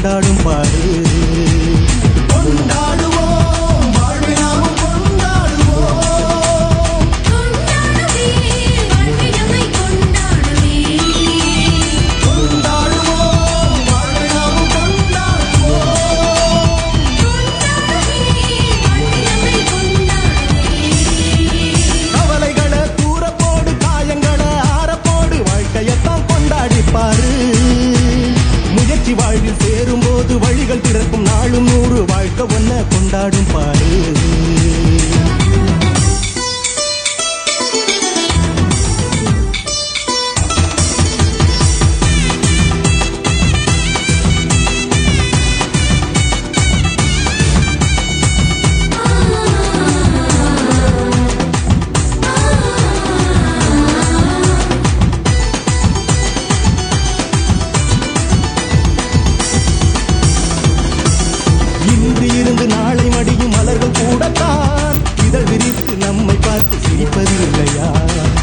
கொண்டாடும் பாரு. கொண்டாடுவோம் வாழ்வை நாமும் கொண்டாடுவோம். கொண்டாடுவே வாழ்க்கை நம்மை கொண்டாடுவே கொண்டாடுவோம் வாழ்வை நாமும் கொண்டாடுவோம். கவலைகளை தூர போடு, காயங்களை ஆற போடு, வாழ்க்கையத்தான் கொண்டாடிப்பாரு. முயற்சி வாழ்வில் சேரும்போது வழிகள் திறக்கும் நாளும் 100 வாழ்க்கை ஒன்ன கொண்டாடும் பாரு. இன்று இருந்து நாளை மடியும் மலர்கள் கூடத்தான் இதழ் விரித்து நம்மை பார்த்து சிரிப்பதில்லையா?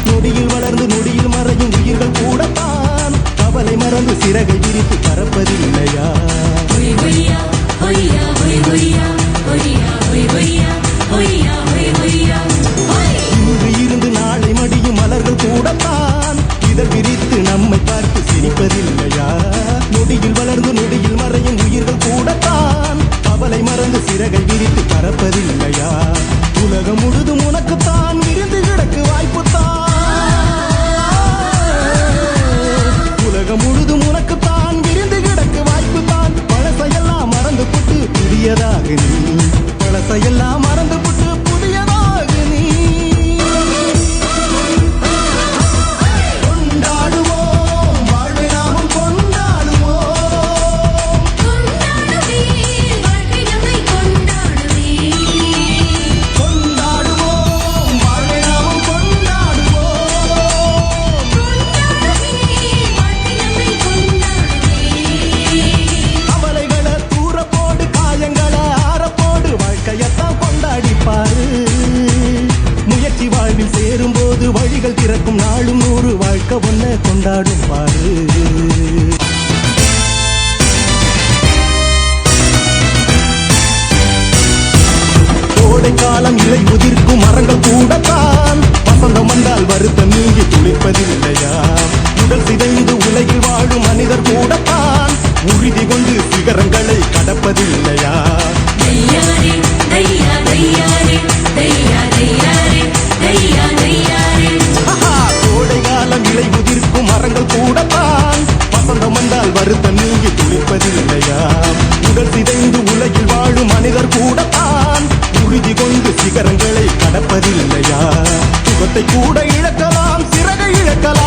நொடியில் வளர்ந்து நொடியில் மறையும் உயிர்கள் கூடத்தான் கவலை மறந்து சிறகை விரித்து பறப்பதில்லையா? இன்று இருந்து நாளை மடியும் மலர்கள் கூடத்தான் இதழ் விரித்து நம்மை பார்த்து சிரிப்பதில்லையா? நொடியில் வளர்ந்து நொடியில் மறையும் உயிர்கள் கூடத்தான் கவலை மறந்து சிறகை விரித்து பறப்பதில்லையா? உலகம் முழுதும் உனக்குத்தான் விரிந்து கிடக்கு வாய்ப்புத்தான். உலகம் முழுதும் உனக்குத்தான் விரிந்து கிடக்கு வாய்ப்புத்தான். பழசையெல்லாம் மறந்து புட்டு புதியதாக நீ, பழசையெல்லாம் மறந்து புட்டு புதியதாக நீ. கொண்டாடுவோம் வாழ்வை நாமும் கொண்டாடுவோம். கொண்டாடுவோம் வாழ்வை நாமும் கொண்டாடுவோம். கவலைகளை தூர போடு, காயங்களை ஆற போடு, வாழ்க்கையத்தான் கொண்டாடிப்பாரு. முயற்சி வாழ்வில் சேரும்போது வழிகள் திறக்கும் நாளும் 100 வாழ்க்கை ஒன்ன கொண்டாடும் பாரு. கோடை காலம் இலை உதிர்க்கும் மரங்கள் கூடத்தான் வசந்தம் வந்தால் வருத்தம் நீங்கி துளிர்ப்பதில்லையா? உடல் சிதைந்து உலகில் வாழும் மனிதர் கூடத்தான் உறுதி கொண்டு சிகரங்களை கடப்பதில்லையா? ஆஹா, கோடை காலம் இலை உதிர்க்கும் மரங்கள் கூடத்தான் வசந்தம் வந்தால் வருத்தம் நீங்கி துளிர்ப்பதில்லையா? உடல் சிதைந்து உலகில் வாழும் மனிதர் கூடத்தான் உறுதி கொண்டு சிகரங்களை கடப்பதில்லையா? சுகத்தை கூட இழக்கலாம், சிறகை இழக்கலாம்.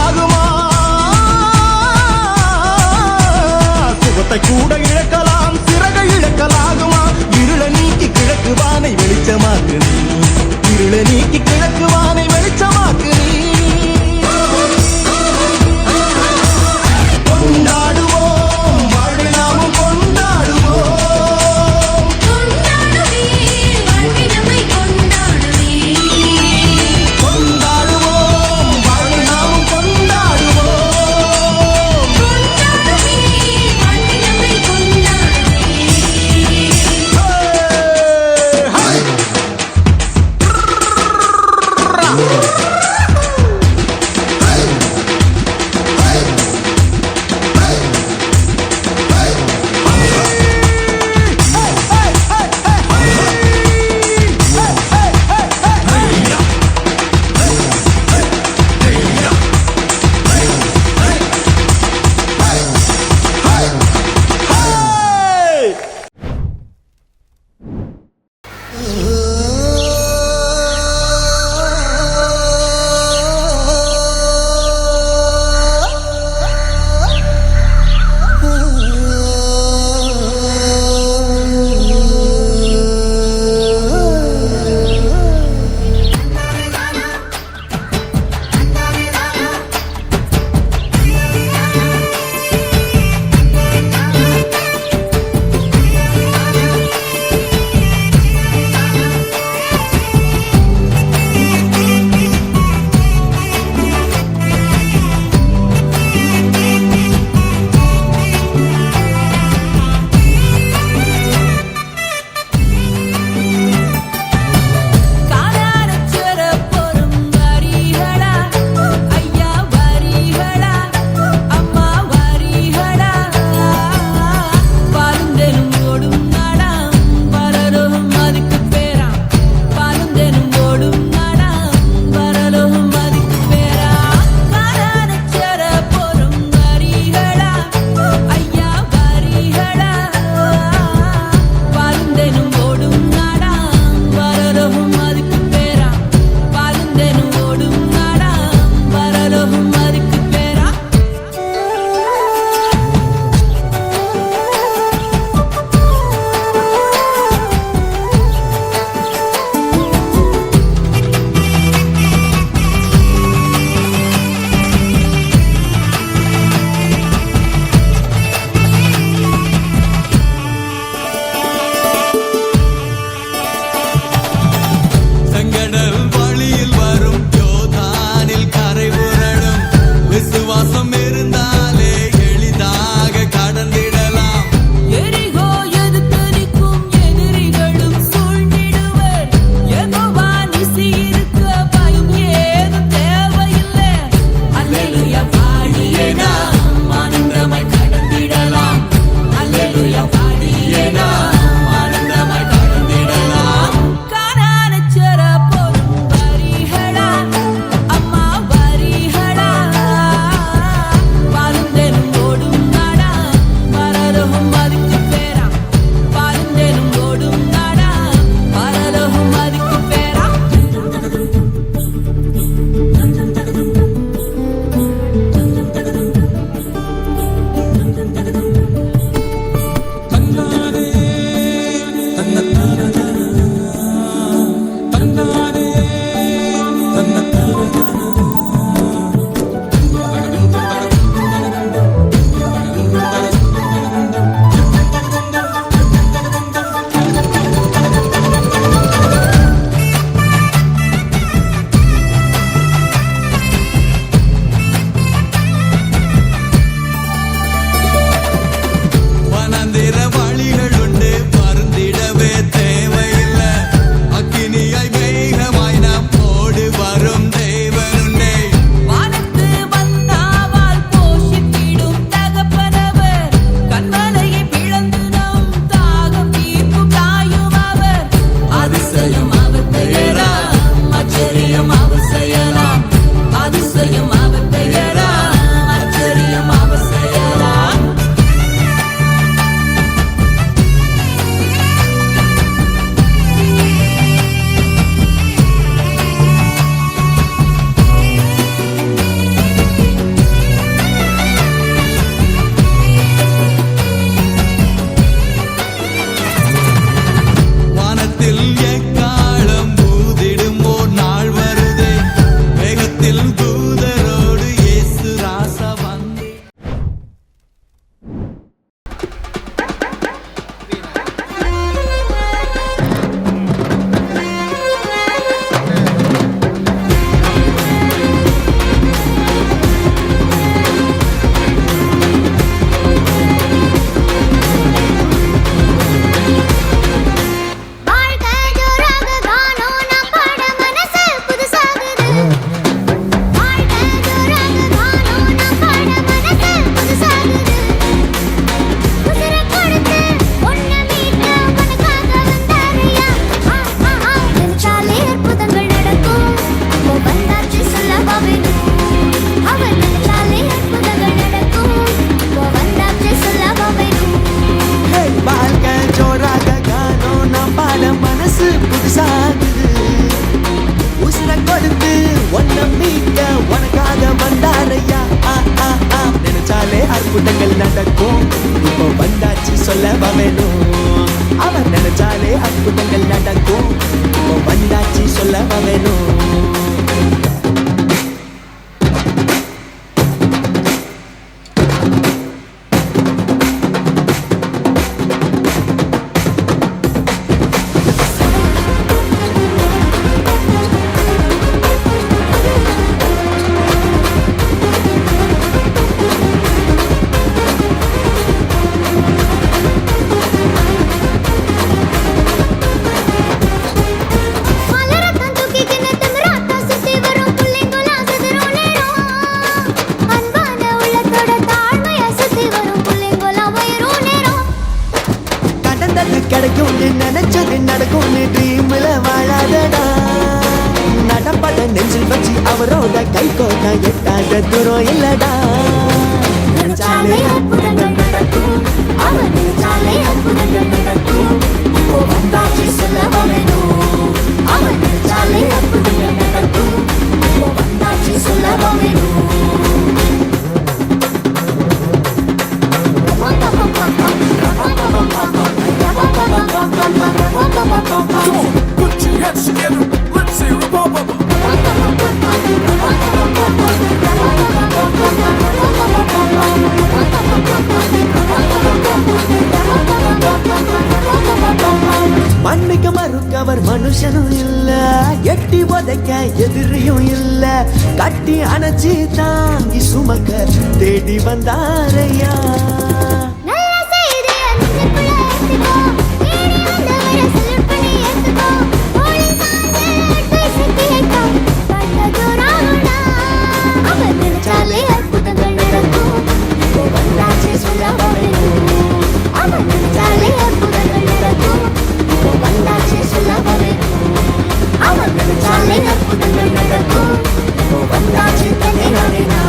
ஆகுது. உசுர கொடுத்து ஒன்ன மீட்க உனக்காக வந்தாரையா. நினைச்சாலே அற்புதங்கள் நடக்கும். இப்போ வந்தாச்சு சொல்லவா வேணும். அவர் நினைச்சாலே அற்புதங்கள் நடக்கும். இப்போ வந்தாச்சு சொல்லவா வேணும். மலரத்தான் தூக்கிக்கின்னு திமிராட்டம் சுத்தி வரும் புள்ளைங்களாம் சிதறும் நேரம். அன்பான உள்ளத்தோட தாழ்மையா சுத்தி வரும் புள்ளைங்களாம் உயரும் நேரம். கடந்தது கிடைக்கும்னு நினைச்சது நடக்கும்னு ட்ரீம்ல வாழாதடா. நடப்பட நெஞ்சில் வச்சு அவரோட கை கோக்க எட்டாத தூரம் இல்லடா. நினைச்சாலே அற்புதங்கள் நடக்கும். அவர் நினைச்சாலே அற்புதங்கள் நடக்கும். இப்போ வந்தாச்சு சொல்லவா வேணும். அவர் நினைச்சாலே அற்புதங்கள் நடக்கும். இப்போ வந்தாச்சு சொல்லவா வேணும். Put your hands together, let's say Republic. மண்ணுக்கு மறுக்கவர் மனுஷனும் இல்ல. எட்டி உதைக்க எதிரியும் இல்ல. கட்டி அணைச்சி தாங்கி சுமக்க தேடி வந்தாரையா. நல்ல செய்தியை நெஞ்சுக்குள்ள ஏத்திக்கோ. தேடி வந்தவரை salute பண்ணி ஏத்துக்கோ. தோளில் சாய்ந்து advice கேட்கோ. பட்ட தூரம்டா. அவர் நினைச்சாலே அற்புதங்கள் நடக்கும். இப்போ வந்தாச்சு சொல்லவா வேணும். அவர் நினைச்சாலே அற்புதங்கள் நடக்கும். இப்போ வந்தாச்சு சொல்லவா வேணும். அவர் நினைச்சாலே அற்புதங்கள் நடக்கும். இப்போ வந்தாச்சு தன்னே நானே நான்.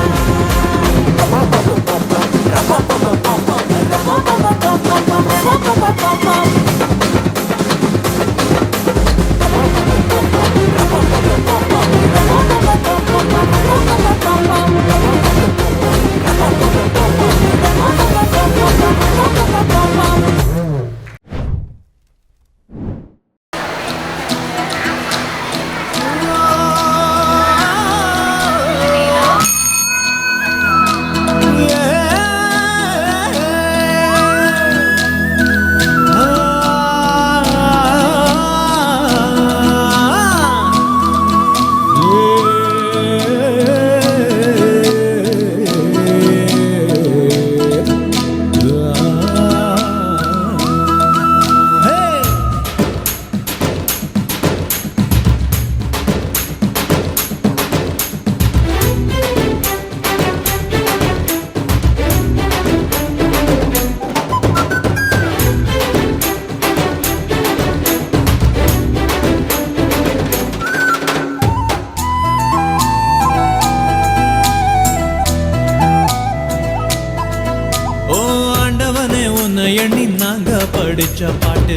எண்ணி நாங்க படிச்ச பாட்டு.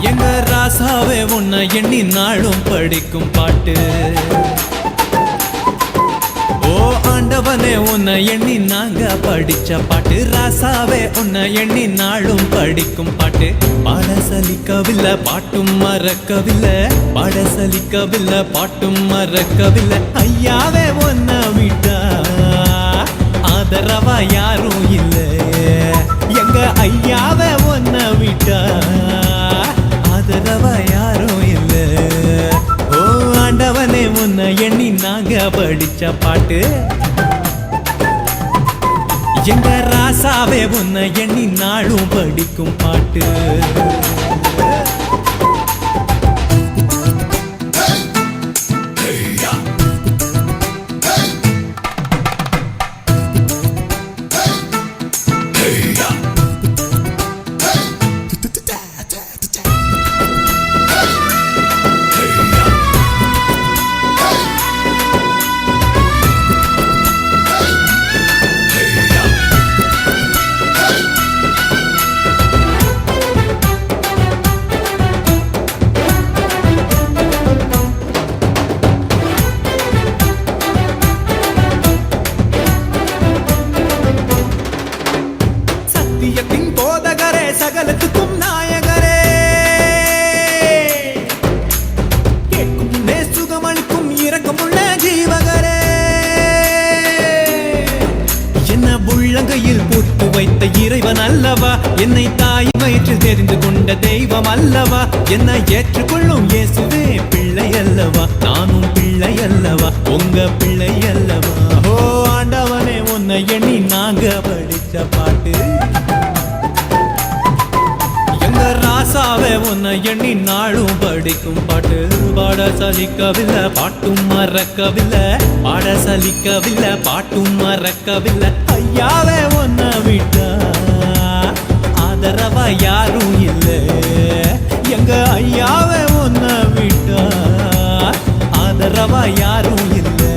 எங்க ராசாவே உன்னை எண்ணி நாளும் படிக்கும் பாட்டு. ஓ ஆண்டவனே உன்னை எண்ணி நாங்க படிச்ச பாட்டு. ராசாவே உன்னை எண்ணி நாளும் படிக்கும் பாட்டு. பாட சலிக்கவில்லை பாட்டும் மறக்கவில்லை. பாட சலிக்கவில்லை பாட்டும் மறக்கவில்லை. ஐயாவே உன்னை விட்டா ஆதரவா யாரும் இல்ல. எங்க ஐயாவை ஒன்ன விட்டா ஆதரவா யாரும் இல்ல. ஓ ஆண்டவனே உன்னை எண்ணி நாங்க படிச்ச பாட்டு. எங்க ராசாவே உன்னை எண்ணி நாளும் படிக்கும் பாட்டு. என்னை தாய் வயிற்றில் தெரிந்து கொண்ட தெய்வம் அல்லவா என்னை ஏற்றுக்கொள்ளும் இயேசுவே பிள்ளை அல்லவா நானும் பிள்ளை அல்லவா உங்க பிள்ளை அல்லவா ஓ ஆண்டவனே உன்னை எண்ணி நாங்க படிச்ச பாட்டு எங்க ராசாவே உன்னை எண்ணி நாளும் படிக்கும் பாட்டு பாட சலிக்கவில்லை பாட்டும் மறக்கவில்லை பாட சலிக்கவில்லை பாட்டும் மறக்கவில்லை ஐயாவே உன்னை விட்டா ஆதரவா யாரும் இல்லை எங்க ஐயாவே உன்னை விட்டா ஆதரவா யாரும் இல்லை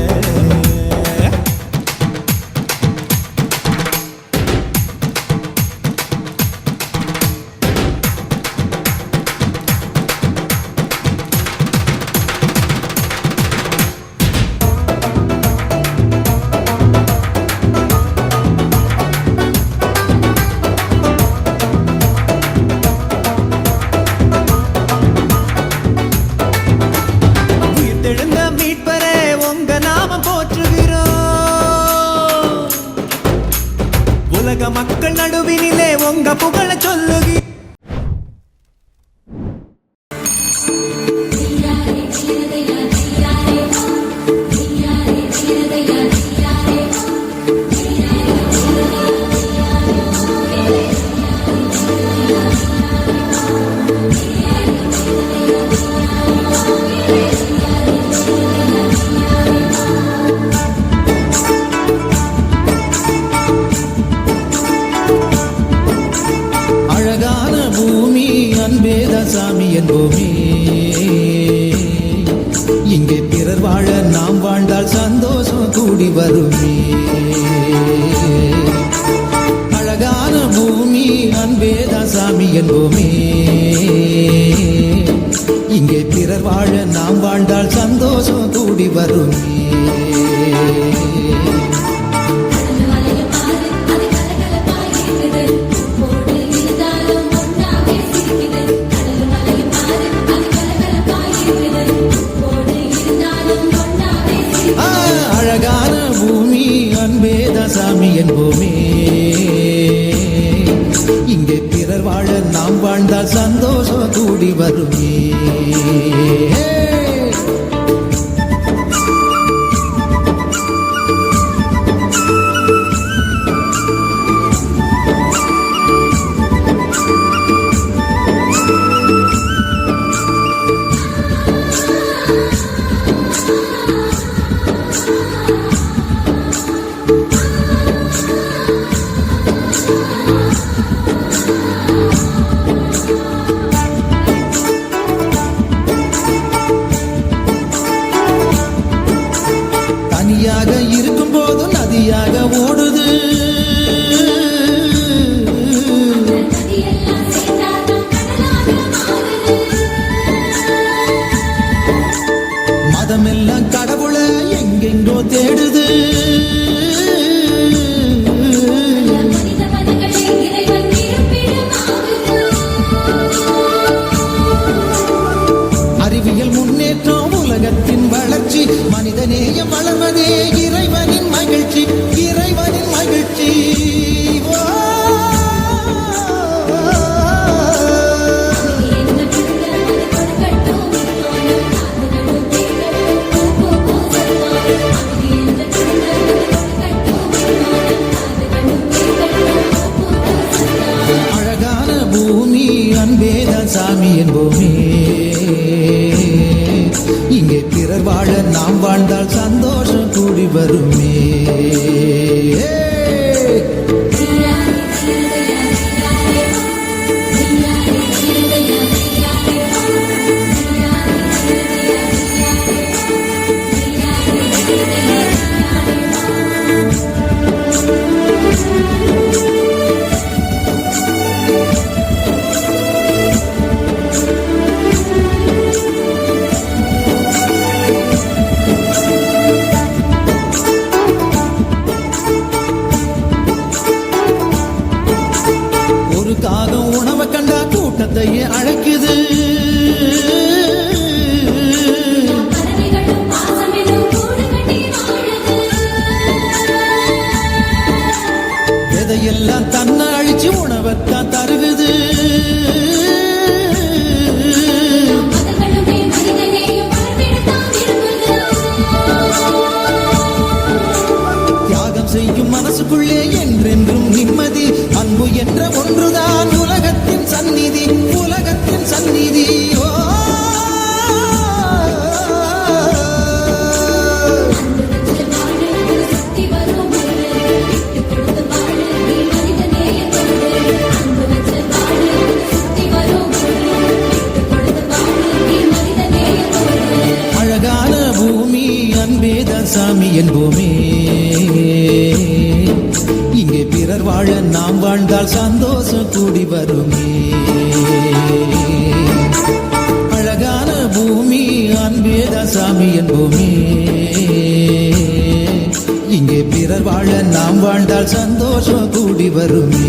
உலக மக்கள் நடுவினிலே உங்க புகழ சொல்லுகி சாமி என்போமே இங்கே பிறர் வாழ நாம் வாழ்ந்தால் சந்தோஷம் கூடி வருமே அழகான பூமி அன்பேதான் சாமி என்போமே இங்கே பிறர் வாழ நாம் வாழ்ந்தால் சந்தோஷம் கூடி வருமே அழகான பூமி அன்பேதான் சாமி என்போமே இங்கே பிறர் வாழ நாம் வாழ்ந்தால் சந்தோஷம் கூடி வருமே தனியாக இருக்கும் போது நதியாக ஓடுது மதமெல்லாம் கடவுளை எங்கெங்கோ தேடுது அறிவியல் முன்னேற்றம் உலகத்தின் வளர்ச்சி மனிதநேயம் வளர்வதே இறைவனின் மகிழ்ச்சி இறைவனின் மகிழ்ச்சி அழகான பூமி அன்பேதான் சாமி என்போமே இங்கே பிறர் வாழ நாம் வாழ்ந்தால் சந்தோஷம் கூடி வருமே நாமே தான் சாமி என்போமே. இங்கே பிறர் வாழ நாம் வாழ்ந்தால் சந்தோஷம் கூடி வருமே.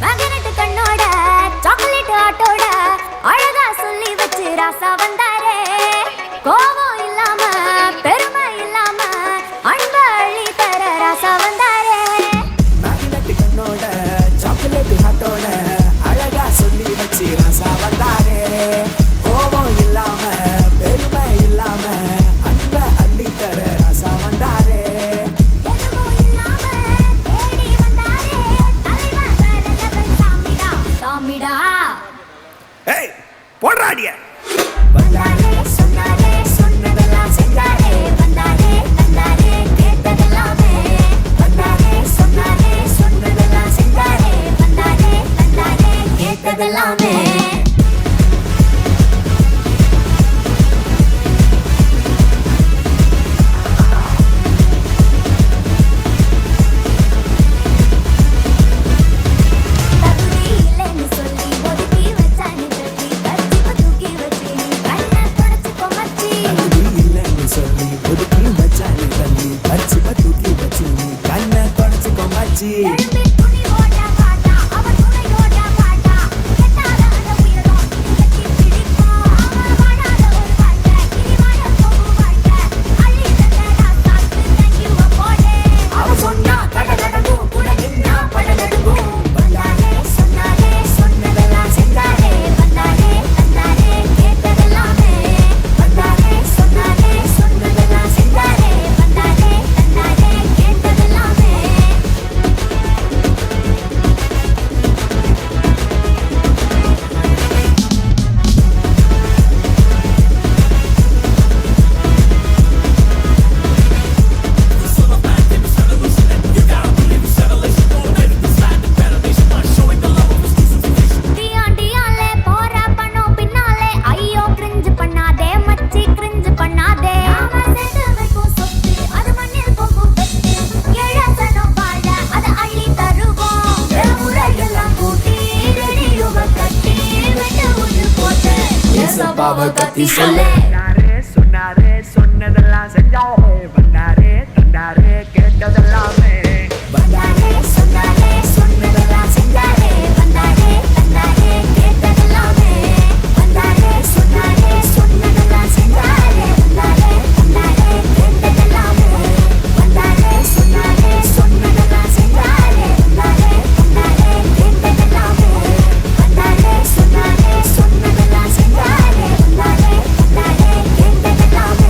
மகனட்டு கண்ணோட சாக்லேட் ஆட்டோட அழகா சொல்லி வச்சு ராசா வந்தாரே. கோபம் இல்லாம பெருமை இல்லாம அன்ப அள்ளி தர ராசா வந்தாரே. மேக்னெட் கண்ணோட சாக்லேட் ஹாட்டோட அழகா சொல்லி வச்சு ராசா வந்தாரே. கோபம் இல்லாம பெருமை இல்லாம அன்ப அள்ளி தர ராசா வந்தாரே. எதுவும் இல்லாம தேடி வந்தாரே. தலைவன் வேறெல்லாம் சாமிடா சாமிடா. ஏய் போடுறாடிய வந்தாரே சொன்னாரே சொன்னதெல்லாம் செஞ்சாரே. வந்தாரே தந்தாரே கேட்டதெல்லாமே. வந்தாரே சொன்னாரே சொன்னதெல்லாம் செஞ்சாரே. வந்தாரே தந்தாரே கேட்டதெல்லாமே. தகுதி இல்லைன்னு சொல்லி ஒதுக்கி வச்சானே தட்டி. கர்ச்சிப்ப தூக்கி வச்சு நீ கண்ணை தொடச்சுக்கோ மச்சி. இல்லைன்னு சொல்லி ஒதுக்கி வச்சானே தள்ளி பச்சிப்ப தூக்கி வச்சு நீ கண்ணை தொடச்சுக்கோ மச்சி. எழும்பி துணி ஓட காட்டா அவன் துணையோட காட்டா. கெட்டாத அந்த உயிரம் இது கட்டி பிடிக்கும். அவன் வாழாத ஒரு வாழ்க்கை இனி வாழ போகும் வாழ்க்கை. அள்ளி தந்த ராசாக்கு thank you போடே. அவன் சொன்னா கடை நடக்கும் கூட நின்னா பட நடுங்கும். வந்தாரே சொன்னாரே சொன்னதெல்லாம் செஞ்சாரே. வந்தாரே தந்தாரே கேட்டதெல்லாமே. வந்தாரே சொன்னாரே சொன்னதெல்லாம் செஞ்சாரே. வந்தாரே தந்தாரே கேட்டதெல்லாமே. டியாண்டியாலே போற பணம் பின்னாலே. ஐயோ கிரிஞ்சு பண்ணாதே மச்சி கிரிஞ்சு பண்ணாதே. நாம சேர்த்து வைக்கும் சொத்து அது மண்ணில் போகும் வெத்து. ஏழசனம் வாழ அது அள்ளி தருவோம். முறையெல்லாம் கூட்டி ரெடியுவ கட்டி வெட்டு உயிர் போட்டு ஏசப்பாவை கத்தி சொல்லு. சொன்னாரே சொன்னதெல்லாம் செஞ்சாரே. வந்தாரே தந்தாரே கேட்டதெல்லாமே. வந்தாரே சொன்னாரே சொன்னதெல்லாம் செஞ்சாரே. வந்தாரே தந்தாரே கேட்டதெல்லாமே. வந்தாரே சொன்னாரே சொன்னதெல்லாம் செஞ்சாரே. வந்தாரே தந்தாரே கேட்டதெல்லாமே. வந்தாரே சொன்னாரே சொன்னதெல்லாம் செஞ்சாரே. வந்தாரே தந்தாரே கேட்டதெல்லாமே. வந்தாரே சொன்னாரே சொன்னதெல்லாம் செஞ்சாரே. வந்தாரே தந்தாரே கேட்டதெல்லாமே.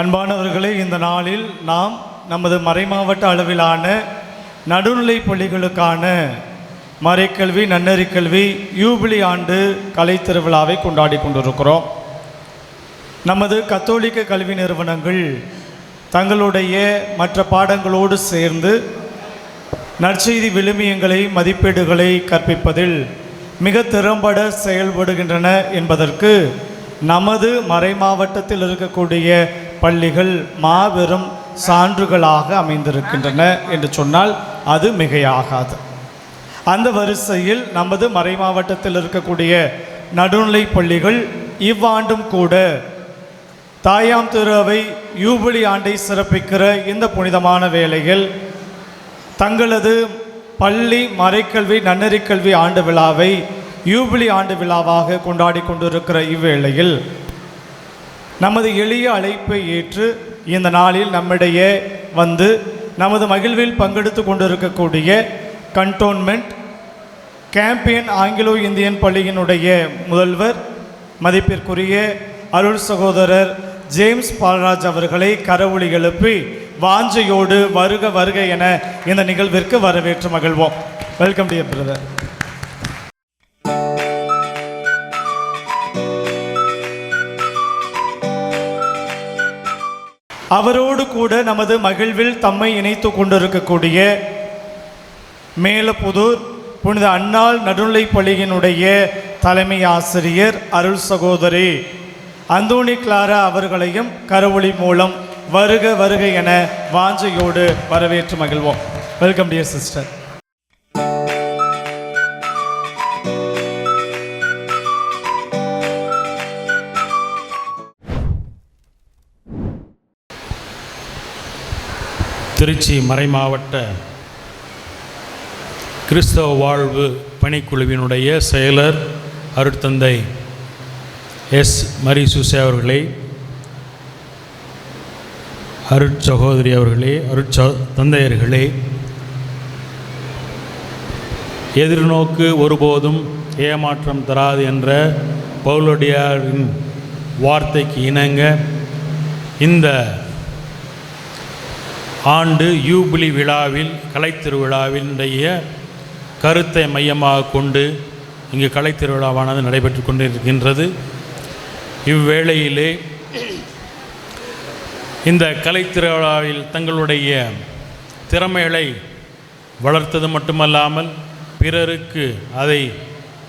அன்பானவர்களே, இந்த நாளில் நாம் நமது மறைமாவட்ட அளவிலான நடுநிலை பள்ளிகளுக்கான மறைக்கல்வி நன்னெறிக்கல்வி யூபிலி ஆண்டு கலை திருவிழாவை கொண்டாடி கொண்டிருக்கிறோம். நமது கத்தோலிக்க கல்வி நிறுவனங்கள் தங்களுடைய மற்ற பாடங்களோடு சேர்ந்து நற்செய்தி விழுமியங்களை மதிப்பீடுகளை கற்பிப்பதில் மிக திறம்பட செயல்படுகின்றன என்பதற்கு நமது மறைமாவட்டத்தில் இருக்கக்கூடிய பள்ளிகள் மாபெரும் சான்றுகளாக அமைந்திருக்கின்றன என்று சொன்னால் அது மிகையாகாது. அந்த வரிசையில் நமது மறைமாவட்டத்தில் இருக்கக்கூடிய நடுநிலை பள்ளிகள் இவ்வாண்டும் கூட தாயாம் திரு அவை யூபிலி ஆண்டை சிறப்பிக்கிற இந்த புனிதமான வேளையில் தங்களது பள்ளி மறைக்கல்வி நன்னெறிக்கல்வி ஆண்டு விழாவை யூபிலி ஆண்டு விழாவாக கொண்டாடி கொண்டிருக்கிற இவ்வேளையில் நமது எளிய அழைப்பை ஏற்று இந்த நாளில் நம்மிடையே வந்து நமது மகிழ்வில் பங்கெடுத்து கொண்டிருக்கக்கூடிய கண்டோன்மெண்ட் கேம்பியன் ஆங்கிலோ இந்தியன் பள்ளியினுடைய முதல்வர் மதிப்பிற்குரிய அருள் சகோதரர் ஜேம்ஸ் பால்ராஜ் அவர்களை கரவொலி எழுப்பி வாஞ்சையோடு வருக வருக என இந்த நிகழ்விற்கு வரவேற்று மகிழ்வோம். Welcome dear brother. அவரோடு கூட நமது மகிழ்வில் தம்மை இணைத்து கொண்டிருக்கக்கூடிய மேலப்புதூர் புனித அன்னாள் நடுநிலை பள்ளியினுடைய தலைமை ஆசிரியர் அருள் சகோதரி அந்தோனி கிளாரா அவர்களையும் கரவொலி மூலம் வருக வருக என வாஞ்சையோடு வரவேற்று மகிழ்வோம். Welcome dear sister. திருச்சி மறைமாவட்ட கிறிஸ்தவ வாழ்வு பணிக்குழுவினுடைய செயலர் அருட்தந்தை எஸ் மரிசூசே அவர்களே, அருட்சகோதரி அவர்களே, தந்தையர்களே, எதிர்நோக்கு ஒருபோதும் ஏமாற்றம் தராது என்ற பவுலடியாரின் வார்த்தைக்கு இணங்க இந்த ஆண்டு யூபிலி விழாவில் கலைத்திருவிழாவினுடைய கருத்தை மையமாக கொண்டு இங்கு கலைத்திருவிழாவானது நடைபெற்று கொண்டிருக்கின்றது. இவ்வேளையிலே இந்த கலைத்திருவிழாவில் தங்களுடைய திறமைகளை வளர்த்தது மட்டுமல்லாமல் பிறருக்கு அதை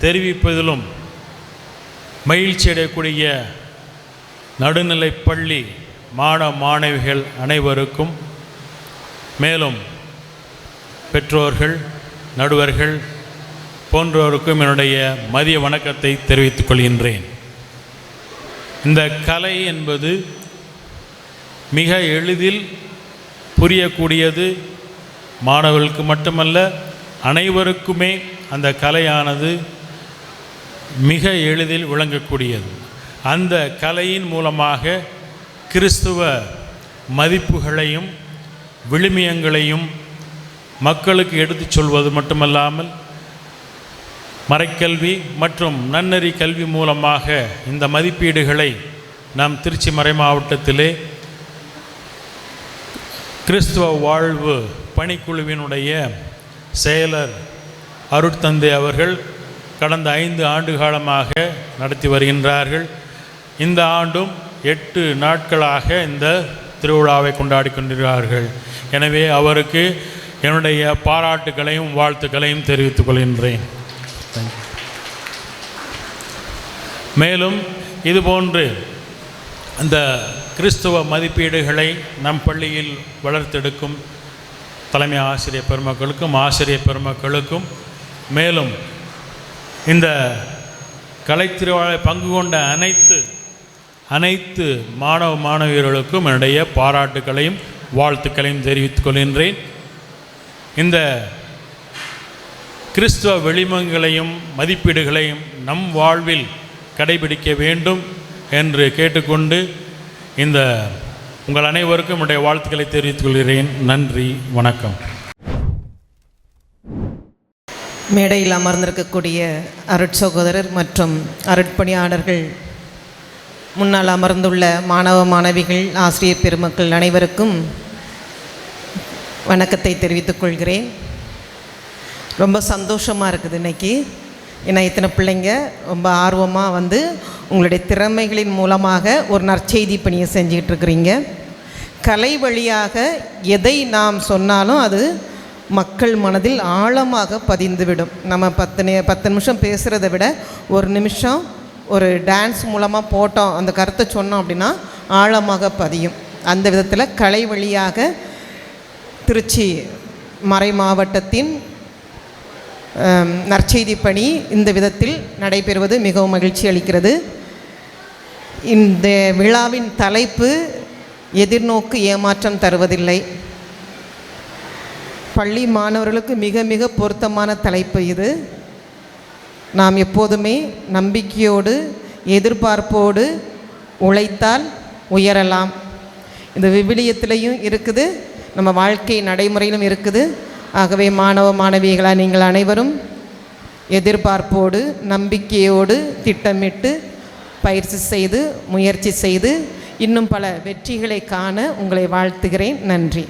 தெரிவிப்பதிலும் மகிழ்ச்சி அடையக்கூடிய நடுநிலை பள்ளி மாணவ மாணவிகள் அனைவருக்கும், மேலும் பெற்றோர்கள் நடுவர்கள் போன்றோருக்கும் என்னுடைய மதிய வணக்கத்தை தெரிவித்துக் கொள்கின்றேன். இந்த கலை என்பது மிக எளிதில் புரியக்கூடியது. மாணவர்களுக்கு மட்டுமல்ல, அனைவருக்குமே அந்த கலையானது மிக எளிதில் விளங்கக்கூடியது. அந்த கலையின் மூலமாக கிறிஸ்துவ மதிப்புகளையும் விழுமியங்களையும் மக்களுக்கு எடுத்துச் சொல்வது மட்டுமல்லாமல் மறைக்கல்வி மற்றும் நன்னெறி கல்வி மூலமாக இந்த மதிப்பீடுகளை நாம் திருச்சி மறை மாவட்டத்திலே கிறிஸ்துவ வாழ்வு பணிக்குழுவினுடைய செயலர் அருட்தந்தை அவர்கள் கடந்த 5 ஆண்டு காலமாக நடத்தி வருகின்றார்கள். இந்த ஆண்டும் 8 நாட்களாக இந்த திருவிழாவை கொண்டாடி கொண்டிருக்கிறார்கள். எனவே அவருக்கு என்னுடைய பாராட்டுகளையும் வாழ்த்துக்களையும் தெரிவித்துக் கொள்கின்றேன். மேலும் இதுபோன்று அந்த கிறிஸ்துவ மதிப்பீடுகளை நம் பள்ளியில் வளர்த்தெடுக்கும் தலைமை ஆசிரியர் பெருமக்களுக்கும் ஆசிரியர் பெருமக்களுக்கும், மேலும் இந்த கலைத்திருவிழாவை பங்கு கொண்ட அனைத்து மாணவ மாணவியர்களுக்கும் என்னுடைய பாராட்டுக்களையும் வாழ்த்துக்களையும் தெரிவித்துக் கொள்கின்றேன். இந்த கிறிஸ்துவ வெளிமங்களையும் மதிப்பீடுகளையும் நம் வாழ்வில் கடைபிடிக்க வேண்டும் என்று கேட்டுக்கொண்டு இந்த உங்கள் அனைவருக்கும் என்னுடைய வாழ்த்துக்களை தெரிவித்துக் கொள்கிறேன். நன்றி, வணக்கம். மேடையில் அமர்ந்திருக்கக்கூடிய அருட்சகோதரர் மற்றும் அருட்பணியாளர்கள் முன்னால் அமர்ந்துள்ள மாணவ மாணவிகள், ஆசிரியர் பெருமக்கள் அனைவருக்கும் வணக்கத்தை தெரிவித்துக் கொள்கிறேன். ரொம்ப சந்தோஷமாக இருக்குது இன்றைக்கி. ஏன்னா இத்தனை பிள்ளைங்க ரொம்ப ஆர்வமாக வந்து உங்களுடைய திறமைகளின் மூலமாக ஒரு நற்செய்தி பணியை செஞ்சுக்கிட்டு இருக்கிறீங்க. கலை வழியாக எதை நாம் சொன்னாலும் அது மக்கள் மனதில் ஆழமாக பதிந்துவிடும். நம்ம 10 நிமிஷம் பேசுகிறத விட ஒரு நிமிஷம் ஒரு டான்ஸ் மூலமாக போட்டோம், அந்த கருத்தை சொன்னோம் அப்படின்னா ஆழமாக பதியும். அந்த விதத்தில் கலை வழியாக திருச்சி மறை மாவட்டத்தின் நற்செய்தி பணி இந்த விதத்தில் நடைபெறுவது மிகவும் மகிழ்ச்சி அளிக்கிறது. இந்த விழாவின் தலைப்பு எதிர்நோக்கு ஏமாற்றம் தருவதில்லை. பள்ளி மாணவர்களுக்கு மிக மிக பொருத்தமான தலைப்பு இது. நாம் எப்போதுமே நம்பிக்கையோடு எதிர்பார்ப்போடு உழைத்தால் உயரலாம். இந்த விவிலியத்திலையும் இருக்குது, நம்ம வாழ்க்கை நடைமுறையிலும் இருக்குது. ஆகவே மாணவ மாணவிகளாக நீங்கள் அனைவரும் எதிர்பார்ப்போடு நம்பிக்கையோடு திட்டமிட்டு பயிற்சி செய்து முயற்சி செய்து இன்னும் பல வெற்றிகளை காண உங்களை வாழ்த்துகிறேன். நன்றி.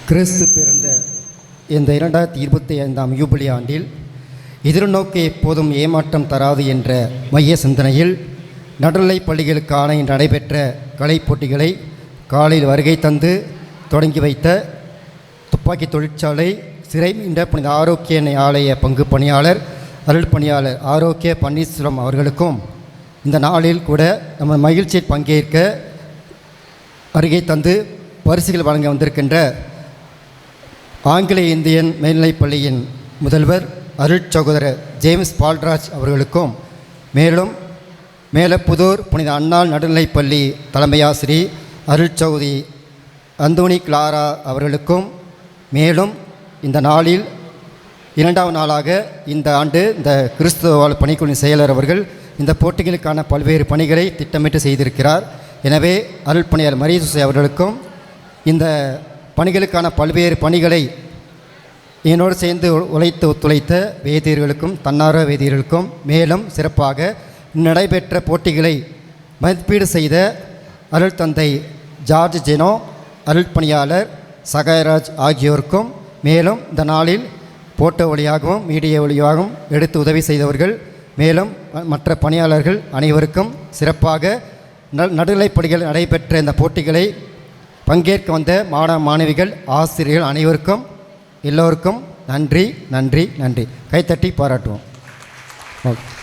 கிறிஸ்து பிறந்த இந்த 2025 யூபிலி ஆண்டில் எதிர்நோக்கி எப்போதும் ஏமாற்றம் தராது என்ற மைய சிந்தனையில் நடுநிலைப் பள்ளிகளுக்கான இன்று நடைபெற்ற கலைப் போட்டிகளை காலையில் வருகை தந்து தொடங்கி வைத்த துப்பாக்கி தொழிற்சாலை சிறை மீண்ட புனித ஆரோக்கிய ஆலய பங்கு பணியாளர் அருள் பணியாளர் ஆரோக்கிய பன்னீர்செல்வம் அவர்களுக்கும் இந்த நாளில் கூட நம்ம மகிழ்ச்சியில் பங்கேற்க வருகை தந்து பரிசுகள் வழங்க வந்திருக்கின்ற ஆங்கில இந்தியன் மேல்நிலைப் பள்ளியின் முதல்வர் அருள் சகோதரர் ஜேம்ஸ் பால்ராஜ் அவர்களுக்கும் மேலும் மேலப்புதூர் புனித அன்னாள் நடுநிலைப் பள்ளி தலைமையாசிரி அருள் சகோதரி அந்தோனி கிளாரா அவர்களுக்கும் மேலும் இந்த நாளில் 2வது நாளாக இந்த ஆண்டு இந்த கிறிஸ்துவ வாழ் பணிக்குழுவின் செயலர் அவர்கள் இந்த போட்டிகளுக்கான பல்வேறு பணிகளை திட்டமிட்டு செய்திருக்கிறார். எனவே அருள் பணியாளர் மரியசூசை அவர்களுக்கும் இந்த பணிகளுக்கான பல்வேறு பணிகளை என்னோடு சேர்ந்து உழைத்து ஒத்துழைத்த வேதியர்களுக்கும் தன்னார்வ வேதியர்களுக்கும் மேலும் சிறப்பாக நடைபெற்ற போட்டிகளை மதிப்பீடு செய்த அருள் தந்தை ஜார்ஜ் ஜெனோ அருள் பணியாளர் சகாயராஜ் ஆகியோருக்கும் மேலும் இந்த நாளில் போட்டோ வழியாகவும் மீடியா வழியாகவும் எடுத்து உதவி செய்தவர்கள் மேலும் மற்ற பணியாளர்கள் அனைவருக்கும் சிறப்பாக நடுநிலைப் பள்ளிகள் நடைபெற்ற இந்த போட்டிகளை பங்கேற்க வந்த மாணவ மாணவிகள் ஆசிரியர்கள் அனைவருக்கும் எல்லோருக்கும் நன்றி நன்றி நன்றி. கைத்தட்டி பாராட்டுவோம். ஓகே.